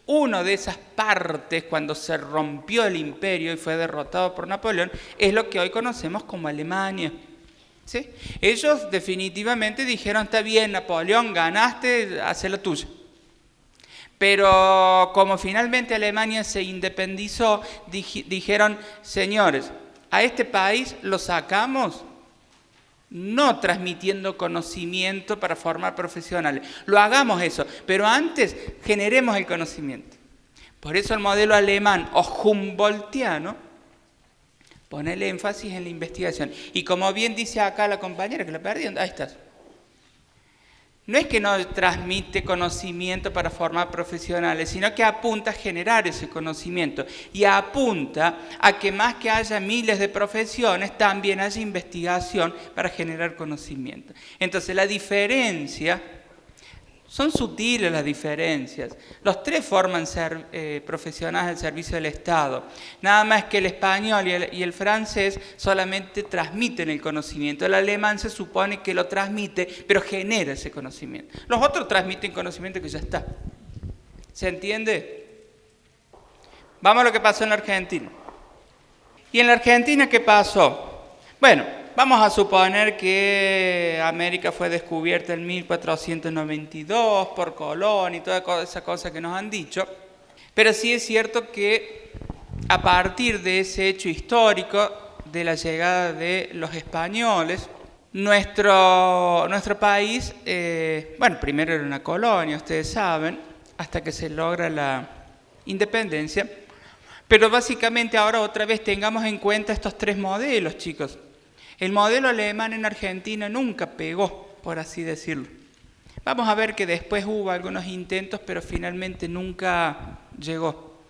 Una de esas partes, cuando se rompió el imperio y fue derrotado por Napoleón, es lo que hoy conocemos como Alemania, ¿sí? Ellos definitivamente dijeron, está bien, Napoleón, ganaste, haz lo tuyo. Pero como finalmente Alemania se independizó, dijeron, señores, a este país lo sacamos no transmitiendo conocimiento para formar profesionales. Lo hagamos eso, pero antes generemos el conocimiento. Por eso el modelo alemán o humboldtiano pone el énfasis en la investigación. Y como bien dice acá la compañera, que la perdí, ahí estás. No es que no transmite conocimiento para formar profesionales, sino que apunta a generar ese conocimiento y apunta a que más que haya miles de profesiones, también haya investigación para generar conocimiento. Entonces la diferencia, son sutiles las diferencias. Los 3 forman profesionales al servicio del Estado. Nada más que el español y el francés solamente transmiten el conocimiento. El alemán se supone que lo transmite, pero genera ese conocimiento. Los otros transmiten conocimiento que ya está. ¿Se entiende? Vamos a lo que pasó en la Argentina. ¿Y en la Argentina qué pasó? Bueno, vamos a suponer que América fue descubierta en 1492 por Colón y toda esa cosa que nos han dicho. Pero sí es cierto que a partir de ese hecho histórico de la llegada de los españoles, nuestro país, primero era una colonia, ustedes saben, hasta que se logra la independencia. Pero básicamente ahora otra vez tengamos en cuenta estos 3 modelos, chicos. El modelo alemán en Argentina nunca pegó, por así decirlo. Vamos a ver que después hubo algunos intentos, pero finalmente nunca llegó.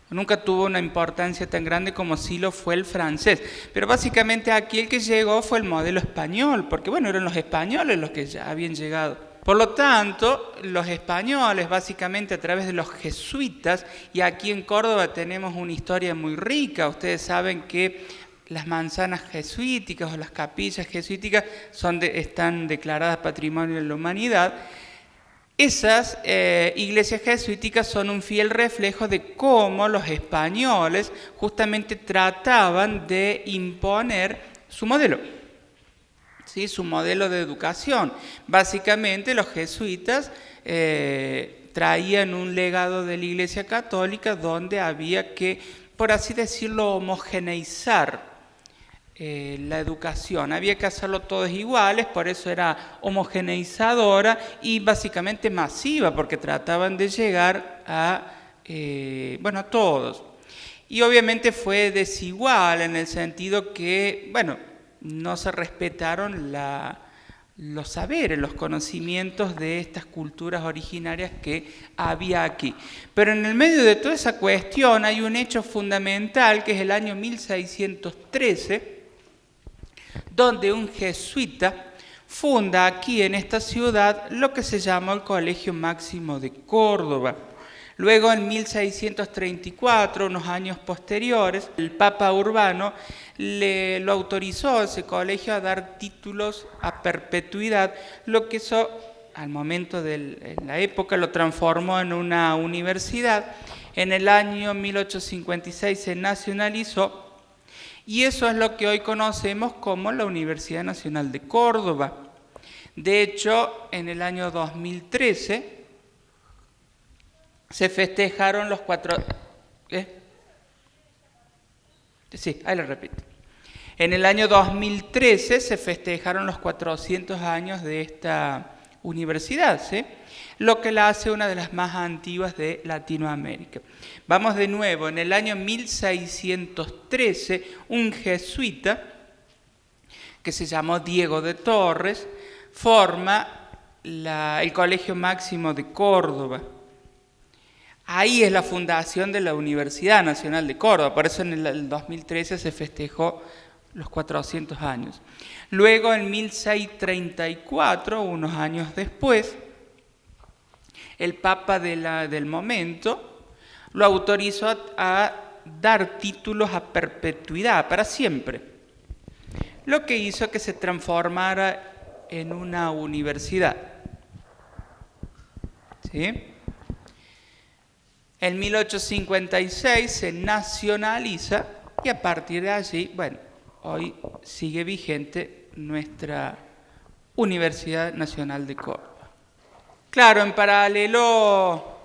Nunca tuvo una importancia tan grande como sí lo fue el francés. Pero básicamente aquí el que llegó fue el modelo español, porque eran los españoles los que ya habían llegado. Por lo tanto, los españoles, básicamente a través de los jesuitas, y aquí en Córdoba tenemos una historia muy rica, ustedes saben que las manzanas jesuíticas o las capillas jesuíticas están declaradas Patrimonio de la Humanidad. Esas iglesias jesuíticas son un fiel reflejo de cómo los españoles justamente trataban de imponer su modelo. ¿Sí? Su modelo de educación. Básicamente los jesuitas traían un legado de la Iglesia Católica donde había que, por así decirlo, homogeneizar la educación. Había que hacerlo todos iguales, por eso era homogeneizadora y básicamente masiva, porque trataban de llegar a todos. Y obviamente fue desigual en el sentido que, no se respetaron los saberes, los conocimientos de estas culturas originarias que había aquí. Pero en el medio de toda esa cuestión hay un hecho fundamental que es el año 1613, donde un jesuita funda aquí en esta ciudad lo que se llamó el Colegio Máximo de Córdoba. Luego, en 1634, unos años posteriores, el Papa Urbano lo autorizó a ese colegio a dar títulos a perpetuidad, lo que eso, al momento en la época, lo transformó en una universidad. En el año 1856 se nacionalizó y eso es lo que hoy conocemos como la Universidad Nacional de Córdoba. De hecho, en el año 2013... se festejaron los Sí, ahí lo repito. En el año 2013 se festejaron los 400 años de esta universidad, ¿sí? Lo que la hace una de las más antiguas de Latinoamérica. Vamos de nuevo, en el año 1613, un jesuita que se llamó Diego de Torres forma el Colegio Máximo de Córdoba. Ahí es la fundación de la Universidad Nacional de Córdoba, por eso en el 2013 se festejó los 400 años. Luego, en 1634, unos años después, el Papa del momento lo autorizó a dar títulos a perpetuidad, para siempre, lo que hizo que se transformara en una universidad. ¿Sí? En 1856 se nacionaliza y a partir de allí, hoy sigue vigente nuestra Universidad Nacional de Córdoba. Claro, en paralelo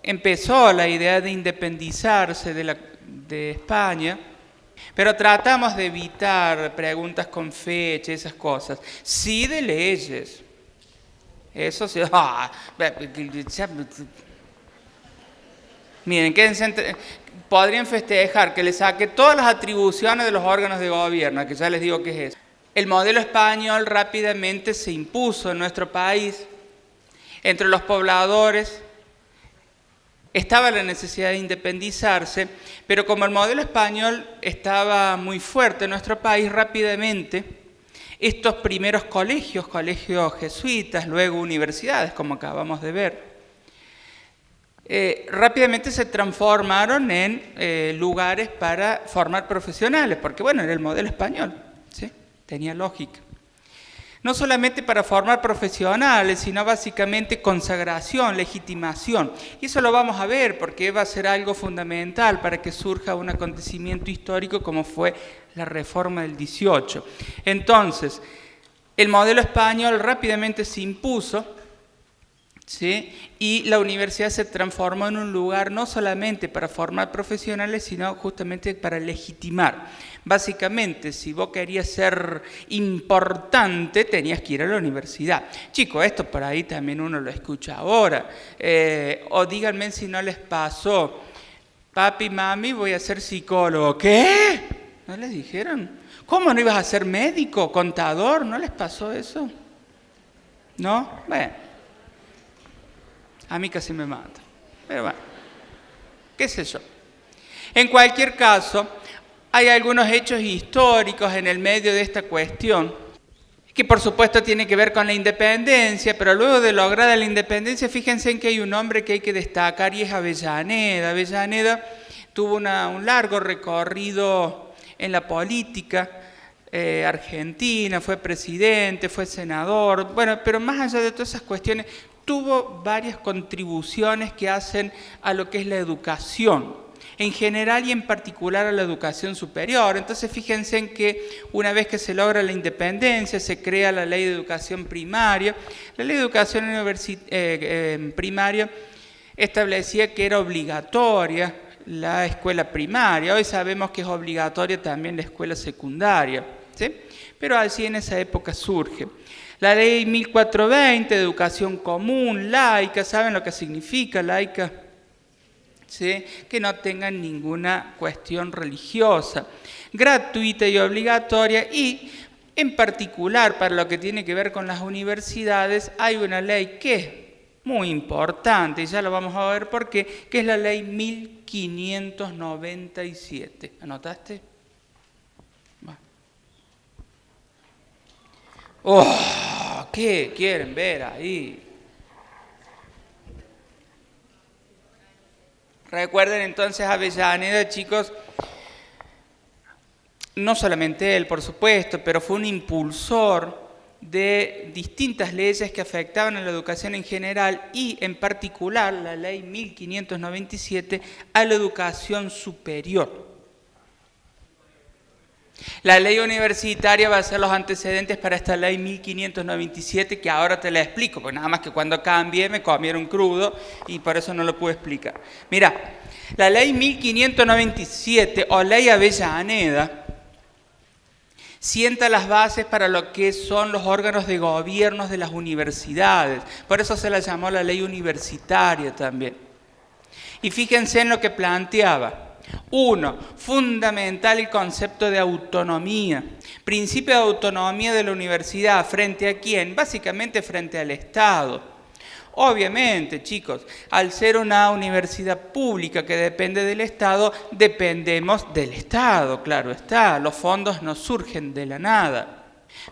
empezó la idea de independizarse de España, pero tratamos de evitar preguntas con fecha, esas cosas. Sí de leyes. Eso sí. Miren, podrían festejar que le saque todas las atribuciones de los órganos de gobierno, que ya les digo qué es eso. El modelo español rápidamente se impuso en nuestro país. Entre los pobladores estaba la necesidad de independizarse, pero como el modelo español estaba muy fuerte en nuestro país, rápidamente estos primeros colegios jesuitas, luego universidades, como acabamos de ver, rápidamente se transformaron en lugares para formar profesionales, porque era el modelo español, ¿sí? Tenía lógica. No solamente para formar profesionales, sino básicamente consagración, legitimación. Y eso lo vamos a ver porque va a ser algo fundamental para que surja un acontecimiento histórico como fue la Reforma del 18. Entonces, el modelo español rápidamente se impuso, ¿sí? Y la universidad se transformó en un lugar no solamente para formar profesionales, sino justamente para legitimar. Básicamente, si vos querías ser importante, tenías que ir a la universidad. Chicos, esto por ahí también uno lo escucha ahora. O díganme si no les pasó, papi, mami, voy a ser psicólogo. ¿Qué? ¿No les dijeron? ¿Cómo no ibas a ser médico, contador? ¿No les pasó eso? ¿No? Bueno. A mí casi me mata. Pero qué sé yo. En cualquier caso, hay algunos hechos históricos en el medio de esta cuestión que por supuesto tiene que ver con la independencia, pero luego de lograda la independencia, fíjense en que hay un hombre que hay que destacar y es Avellaneda. Avellaneda tuvo un largo recorrido en la política argentina, fue presidente, fue senador, bueno, pero más allá de todas esas cuestiones, tuvo varias contribuciones que hacen a lo que es la educación, en general y en particular a la educación superior. Entonces fíjense en que una vez que se logra la independencia, se crea la Ley de Educación Primaria. La Ley de Educación Primaria establecía que era obligatoria la escuela primaria. Hoy sabemos que es obligatoria también la escuela secundaria, ¿sí? Pero así en esa época surge. La Ley 1420 de Educación Común, laica, ¿saben lo que significa laica? ¿Sí? Que no tengan ninguna cuestión religiosa, gratuita y obligatoria, y en particular para lo que tiene que ver con las universidades hay una ley que es muy importante, y ya lo vamos a ver por qué, que es la ley 1597. ¿Anotaste? Bueno. ¡Oh! ¿Qué quieren ver ahí? Recuerden entonces a Avellaneda, chicos, no solamente él, por supuesto, pero fue un impulsor de distintas leyes que afectaban a la educación en general y en particular la ley 1597 a la educación superior. La ley universitaria va a ser los antecedentes para esta ley 1597 que ahora te la explico, porque nada más que cuando cambié me comieron crudo y por eso no lo pude explicar. Mira, la ley 1597 o ley Avellaneda sienta las bases para lo que son los órganos de gobierno de las universidades. Por eso se la llamó la ley universitaria también. Y fíjense en lo que planteaba. 1. Fundamental el concepto de autonomía. Principio de autonomía de la universidad. ¿Frente a quién? Básicamente frente al Estado. Obviamente, chicos, al ser una universidad pública que depende del Estado, dependemos del Estado, claro está. Los fondos no surgen de la nada.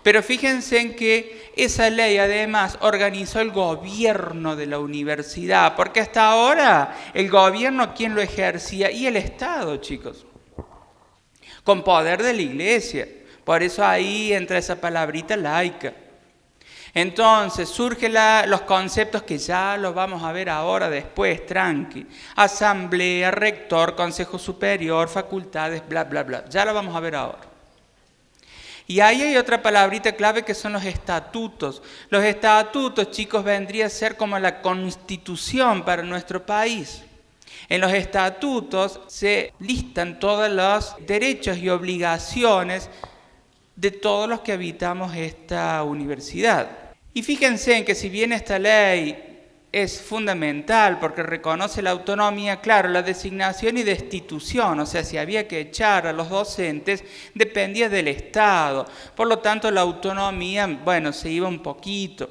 Pero fíjense en que esa ley además organizó el gobierno de la universidad, porque hasta ahora el gobierno, ¿quién lo ejercía? Y el Estado, chicos, con poder de la Iglesia. Por eso ahí entra esa palabrita laica. Entonces surgen los conceptos que ya los vamos a ver ahora después, tranqui. Asamblea, rector, consejo superior, facultades, bla, bla, bla. Ya lo vamos a ver ahora. Y ahí hay otra palabrita clave que son los estatutos. Los estatutos, chicos, vendría a ser como la constitución para nuestro país. En los estatutos se listan todos los derechos y obligaciones de todos los que habitamos esta universidad. Y fíjense en que si bien esta ley es fundamental porque reconoce la autonomía, claro, la designación y destitución, o sea, si había que echar a los docentes, dependía del Estado. Por lo tanto, la autonomía, bueno, se iba un poquito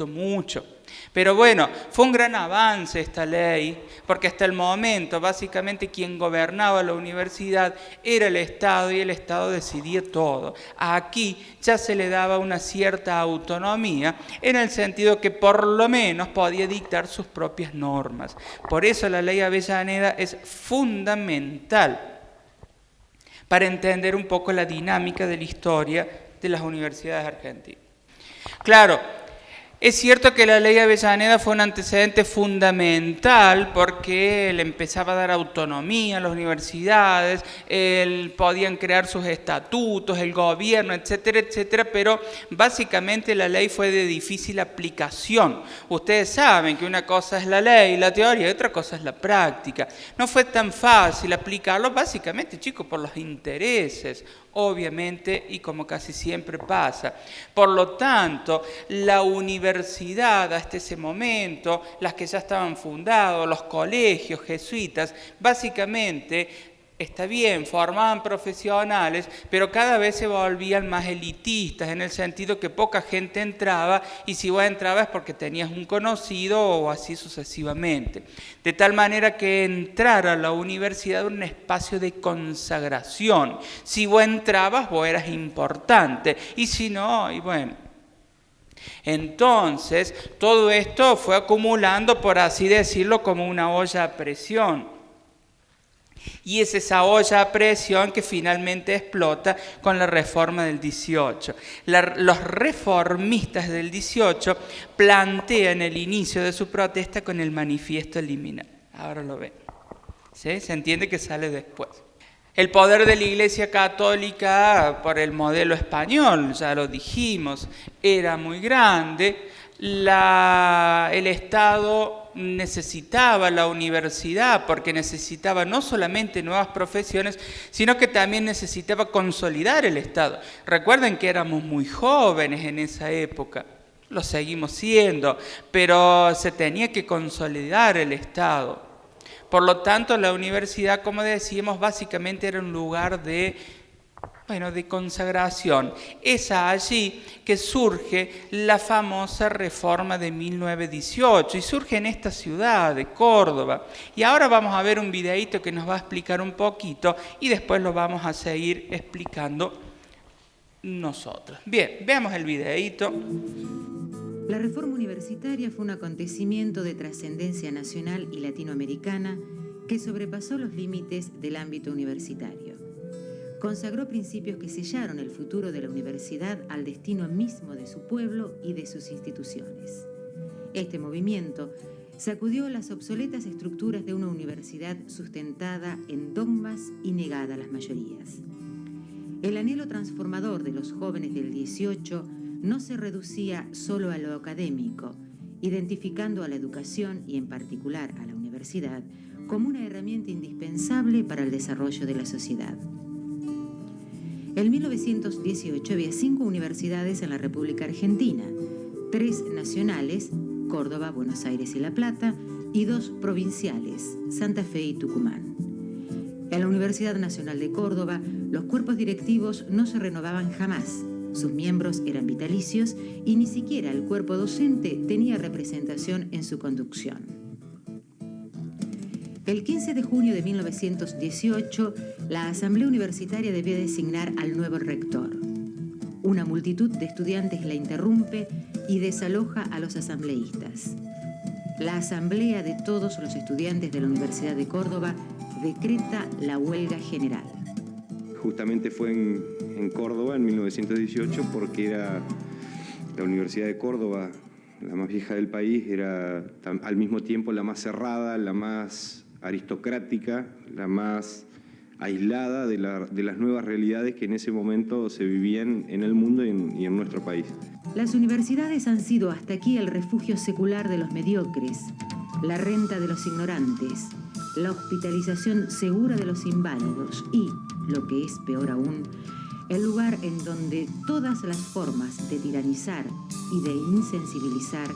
mucho. Pero bueno, fue un gran avance esta ley, porque hasta el momento, básicamente, quien gobernaba la universidad era el Estado y el Estado decidía todo. Aquí ya se le daba una cierta autonomía, en el sentido que por lo menos podía dictar sus propias normas. Por eso la ley Avellaneda es fundamental para entender un poco la dinámica de la historia de las universidades argentinas. Claro, es cierto que la ley Avellaneda fue un antecedente fundamental porque le empezaba a dar autonomía a las universidades, podían crear sus estatutos, el gobierno, etcétera, etcétera, pero básicamente la ley fue de difícil aplicación. Ustedes saben que una cosa es la ley, la teoría, y otra cosa es la práctica. No fue tan fácil aplicarlo, básicamente, chicos, por los intereses, obviamente, y como casi siempre pasa. Por lo tanto, la universidad hasta ese momento, las que ya estaban fundadas, los colegios jesuitas, básicamente está bien, formaban profesionales, pero cada vez se volvían más elitistas, en el sentido que poca gente entraba, y si vos entrabas es porque tenías un conocido o así sucesivamente. De tal manera que entrar a la universidad era un espacio de consagración. Si vos entrabas, vos eras importante, y si no, y bueno. Entonces, todo esto fue acumulando, por así decirlo, como una olla a presión. Y es esa olla a presión que finalmente explota con la reforma del 18. Los reformistas del 18 plantean el inicio de su protesta con el manifiesto liminal. Ahora lo ven. ¿Sí? Se entiende que sale después. El poder de la Iglesia Católica, por el modelo español, ya lo dijimos, era muy grande. El Estado necesitaba la universidad porque necesitaba no solamente nuevas profesiones, sino que también necesitaba consolidar el Estado. Recuerden que éramos muy jóvenes en esa época, lo seguimos siendo, pero se tenía que consolidar el Estado. Por lo tanto, la universidad, como decíamos, básicamente era un lugar de consagración. Es allí que surge la famosa reforma de 1918 y surge en esta ciudad de Córdoba. Y ahora vamos a ver un videíto que nos va a explicar un poquito y después lo vamos a seguir explicando nosotros. Bien, veamos el videíto. La reforma universitaria fue un acontecimiento de trascendencia nacional y latinoamericana que sobrepasó los límites del ámbito universitario. Consagró principios que sellaron el futuro de la universidad al destino mismo de su pueblo y de sus instituciones. Este movimiento sacudió las obsoletas estructuras de una universidad sustentada en dogmas y negada a las mayorías. El anhelo transformador de los jóvenes del 18 no se reducía solo a lo académico, identificando a la educación y en particular a la universidad como una herramienta indispensable para el desarrollo de la sociedad. En 1918 había 5 universidades en la República Argentina, 3 nacionales, Córdoba, Buenos Aires y La Plata, y 2 provinciales, Santa Fe y Tucumán. En la Universidad Nacional de Córdoba, los cuerpos directivos no se renovaban jamás. Sus miembros eran vitalicios y ni siquiera el cuerpo docente tenía representación en su conducción. El 15 de junio de 1918, la Asamblea Universitaria debía designar al nuevo rector. Una multitud de estudiantes la interrumpe y desaloja a los asambleístas. La Asamblea de todos los estudiantes de la Universidad de Córdoba decreta la huelga general. Justamente fue en Córdoba en 1918 porque era la Universidad de Córdoba, la más vieja del país, era al mismo tiempo la más cerrada, la más aristocrática, la más aislada de las nuevas realidades que en ese momento se vivían en el mundo y en nuestro país. Las universidades han sido hasta aquí el refugio secular de los mediocres, la renta de los ignorantes, la hospitalización segura de los inválidos y, lo que es peor aún, el lugar en donde todas las formas de tiranizar y de insensibilizar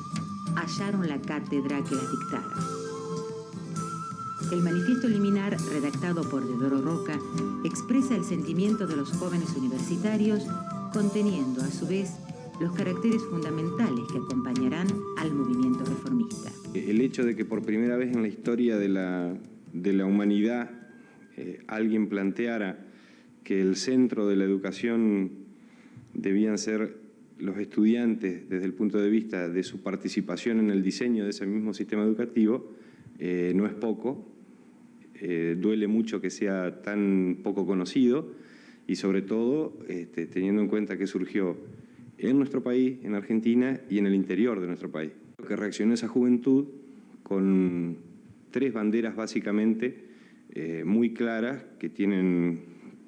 hallaron la cátedra que las dictara. El manifiesto liminar, redactado por Deodoro Roca, expresa el sentimiento de los jóvenes universitarios, conteniendo a su vez los caracteres fundamentales que acompañarán al movimiento reformista. El hecho de que por primera vez en la historia de la humanidad alguien planteara que el centro de la educación debían ser los estudiantes desde el punto de vista de su participación en el diseño de ese mismo sistema educativo, no es poco. Duele mucho que sea tan poco conocido y sobre todo teniendo en cuenta que surgió en nuestro país, en Argentina y en el interior de nuestro país. Que reaccionó esa juventud con 3 banderas básicamente muy claras que tienen,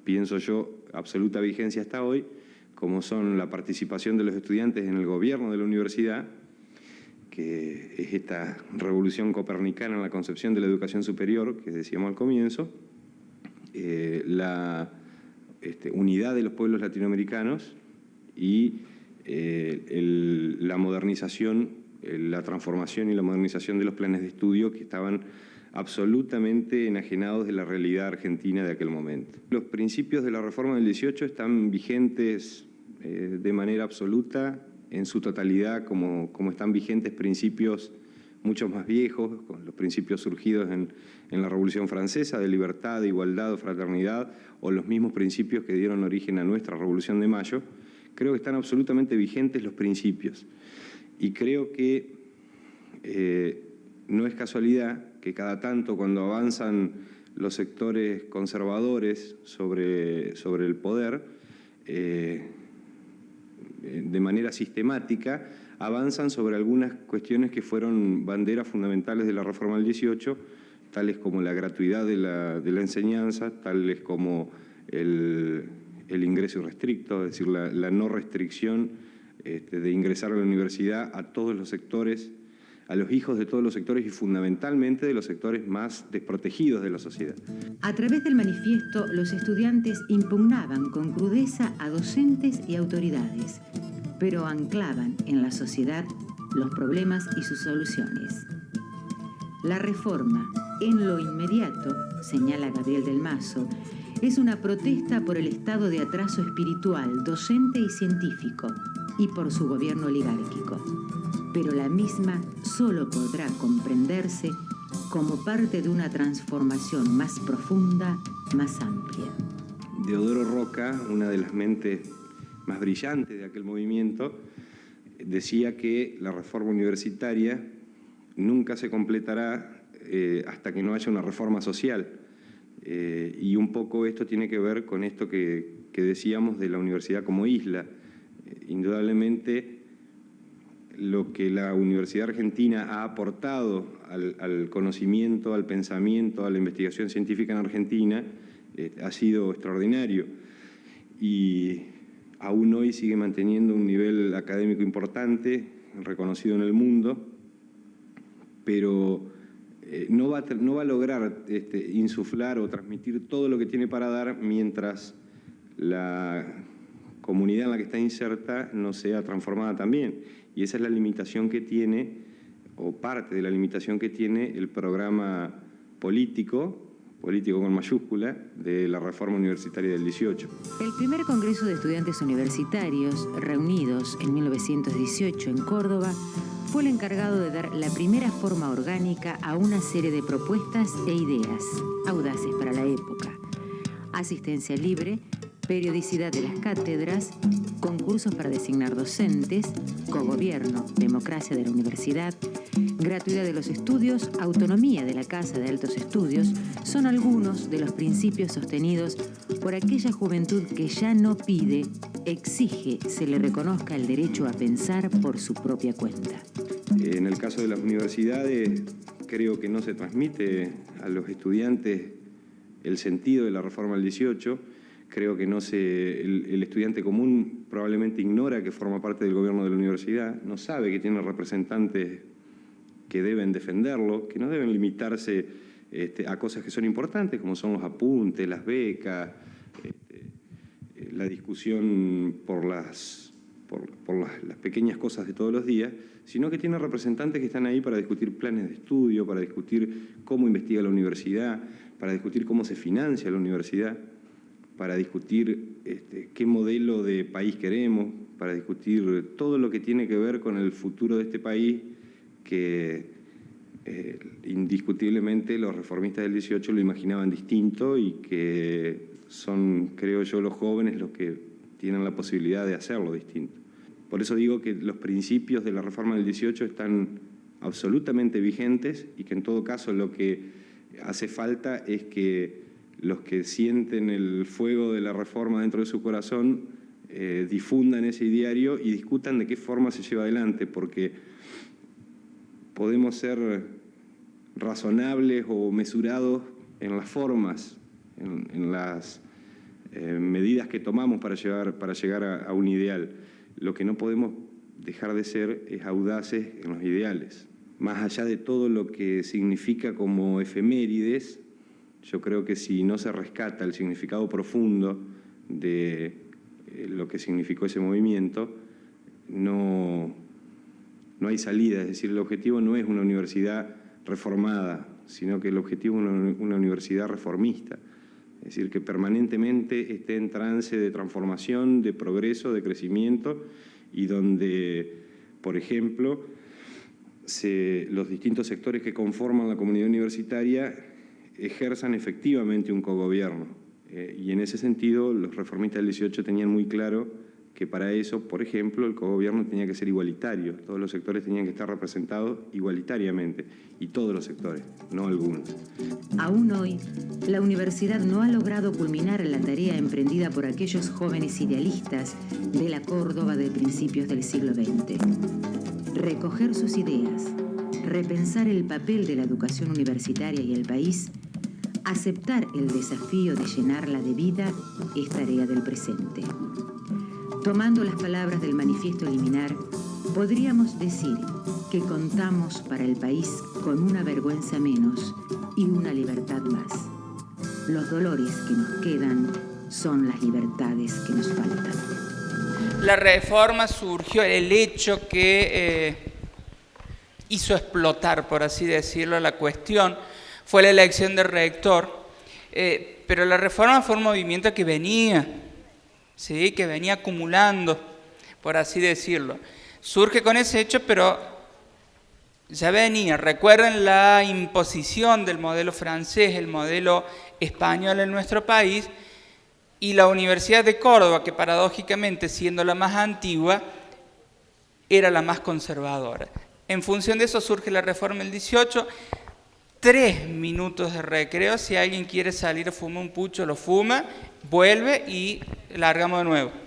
pienso yo, absoluta vigencia hasta hoy, como son la participación de los estudiantes en el gobierno de la universidad, que es esta revolución copernicana en la concepción de la educación superior que decíamos al comienzo, la unidad de los pueblos latinoamericanos y la modernización, la transformación y la modernización de los planes de estudio que estaban absolutamente enajenados de la realidad argentina de aquel momento. Los principios de la reforma del 18 están vigentes de manera absoluta, en su totalidad, como están vigentes principios mucho más viejos, con los principios surgidos en la Revolución Francesa, de libertad, de igualdad, de fraternidad, o los mismos principios que dieron origen a nuestra Revolución de Mayo. Creo que están absolutamente vigentes los principios. Y creo que no es casualidad que cada tanto, cuando avanzan los sectores conservadores sobre el poder, de manera sistemática, avanzan sobre algunas cuestiones que fueron banderas fundamentales de la reforma del 18, tales como la gratuidad de la enseñanza, tales como el ingreso irrestricto, es decir, la no restricción de ingresar a la universidad a todos los sectores, a los hijos de todos los sectores y fundamentalmente de los sectores más desprotegidos de la sociedad. A través del manifiesto, los estudiantes impugnaban con crudeza a docentes y autoridades, pero anclaban en la sociedad los problemas y sus soluciones. La reforma, en lo inmediato, señala Gabriel del Mazo, es una protesta por el estado de atraso espiritual, docente y científico, y por su gobierno oligárquico. Pero la misma solo podrá comprenderse como parte de una transformación más profunda, más amplia. Deodoro Roca, una de las mentes más brillantes de aquel movimiento, decía que la reforma universitaria nunca se completará hasta que no haya una reforma social. Y un poco esto tiene que ver con esto que decíamos de la universidad como isla. Indudablemente, lo que la Universidad Argentina ha aportado al conocimiento, al pensamiento, a la investigación científica en Argentina ha sido extraordinario. Y aún hoy sigue manteniendo un nivel académico importante, reconocido en el mundo, pero no va a lograr insuflar o transmitir todo lo que tiene para dar mientras la comunidad en la que está inserta no sea transformada también. Y esa es la limitación que tiene, o parte de la limitación que tiene el programa político con mayúscula, de la reforma universitaria del 18. El primer Congreso de Estudiantes Universitarios, reunidos en 1918 en Córdoba, fue el encargado de dar la primera forma orgánica a una serie de propuestas e ideas, audaces para la época. Asistencia libre, periodicidad de las cátedras, concursos para designar docentes, cogobierno, democracia de la universidad, gratuidad de los estudios, autonomía de la Casa de Altos Estudios, son algunos de los principios sostenidos por aquella juventud que ya no pide, exige se le reconozca el derecho a pensar por su propia cuenta. En el caso de las universidades, creo que no se transmite a los estudiantes el sentido de la reforma del 18. Creo que el estudiante común probablemente ignora que forma parte del gobierno de la universidad, no sabe que tiene representantes que deben defenderlo, que no deben limitarse a cosas que son importantes, como son los apuntes, las becas, la discusión por las pequeñas cosas de todos los días, sino que tiene representantes que están ahí para discutir planes de estudio, para discutir cómo investiga la universidad, para discutir cómo se financia la universidad, para discutir qué modelo de país queremos, para discutir todo lo que tiene que ver con el futuro de este país, que indiscutiblemente los reformistas del 18 lo imaginaban distinto y que son, creo yo, los jóvenes los que tienen la posibilidad de hacerlo distinto. Por eso digo que los principios de la reforma del 18 están absolutamente vigentes y que en todo caso lo que hace falta es que los que sienten el fuego de la reforma dentro de su corazón difundan ese ideario y discutan de qué forma se lleva adelante, porque podemos ser razonables o mesurados en las formas, en las medidas que tomamos para llegar a un ideal. Lo que no podemos dejar de ser es audaces en los ideales. Más allá de todo lo que significa como efemérides, yo creo que si no se rescata el significado profundo de lo que significó ese movimiento, no hay salida. Es decir, el objetivo no es una universidad reformada, sino que el objetivo es una universidad reformista. Es decir, que permanentemente esté en trance de transformación, de progreso, de crecimiento, y donde, por ejemplo, los distintos sectores que conforman la comunidad universitaria ejerzan efectivamente un cogobierno. Y en ese sentido, los reformistas del 18 tenían muy claro que para eso, por ejemplo, el cogobierno tenía que ser igualitario. Todos los sectores tenían que estar representados igualitariamente, y todos los sectores, no algunos. Aún hoy, la universidad no ha logrado culminar la tarea emprendida por aquellos jóvenes idealistas de la Córdoba de principios del siglo XX. Recoger sus ideas, repensar el papel de la educación universitaria y el país, aceptar el desafío de llenarla de vida es tarea del presente. Tomando las palabras del Manifiesto Liminar, podríamos decir que contamos para el país con una vergüenza menos y una libertad más. Los dolores que nos quedan son las libertades que nos faltan. La reforma surgió, el hecho que hizo explotar, por así decirlo, la cuestión, fue la elección de rector, pero la reforma fue un movimiento que venía, ¿sí? Que venía acumulando, por así decirlo. Surge con ese hecho, pero ya venía. Recuerden la imposición del modelo francés, el modelo español en nuestro país, y la Universidad de Córdoba, que paradójicamente, siendo la más antigua, era la más conservadora. En función de eso surge la reforma del 18, 3 minutos de recreo, si alguien quiere salir a fumar un pucho, lo fuma, vuelve y largamos de nuevo.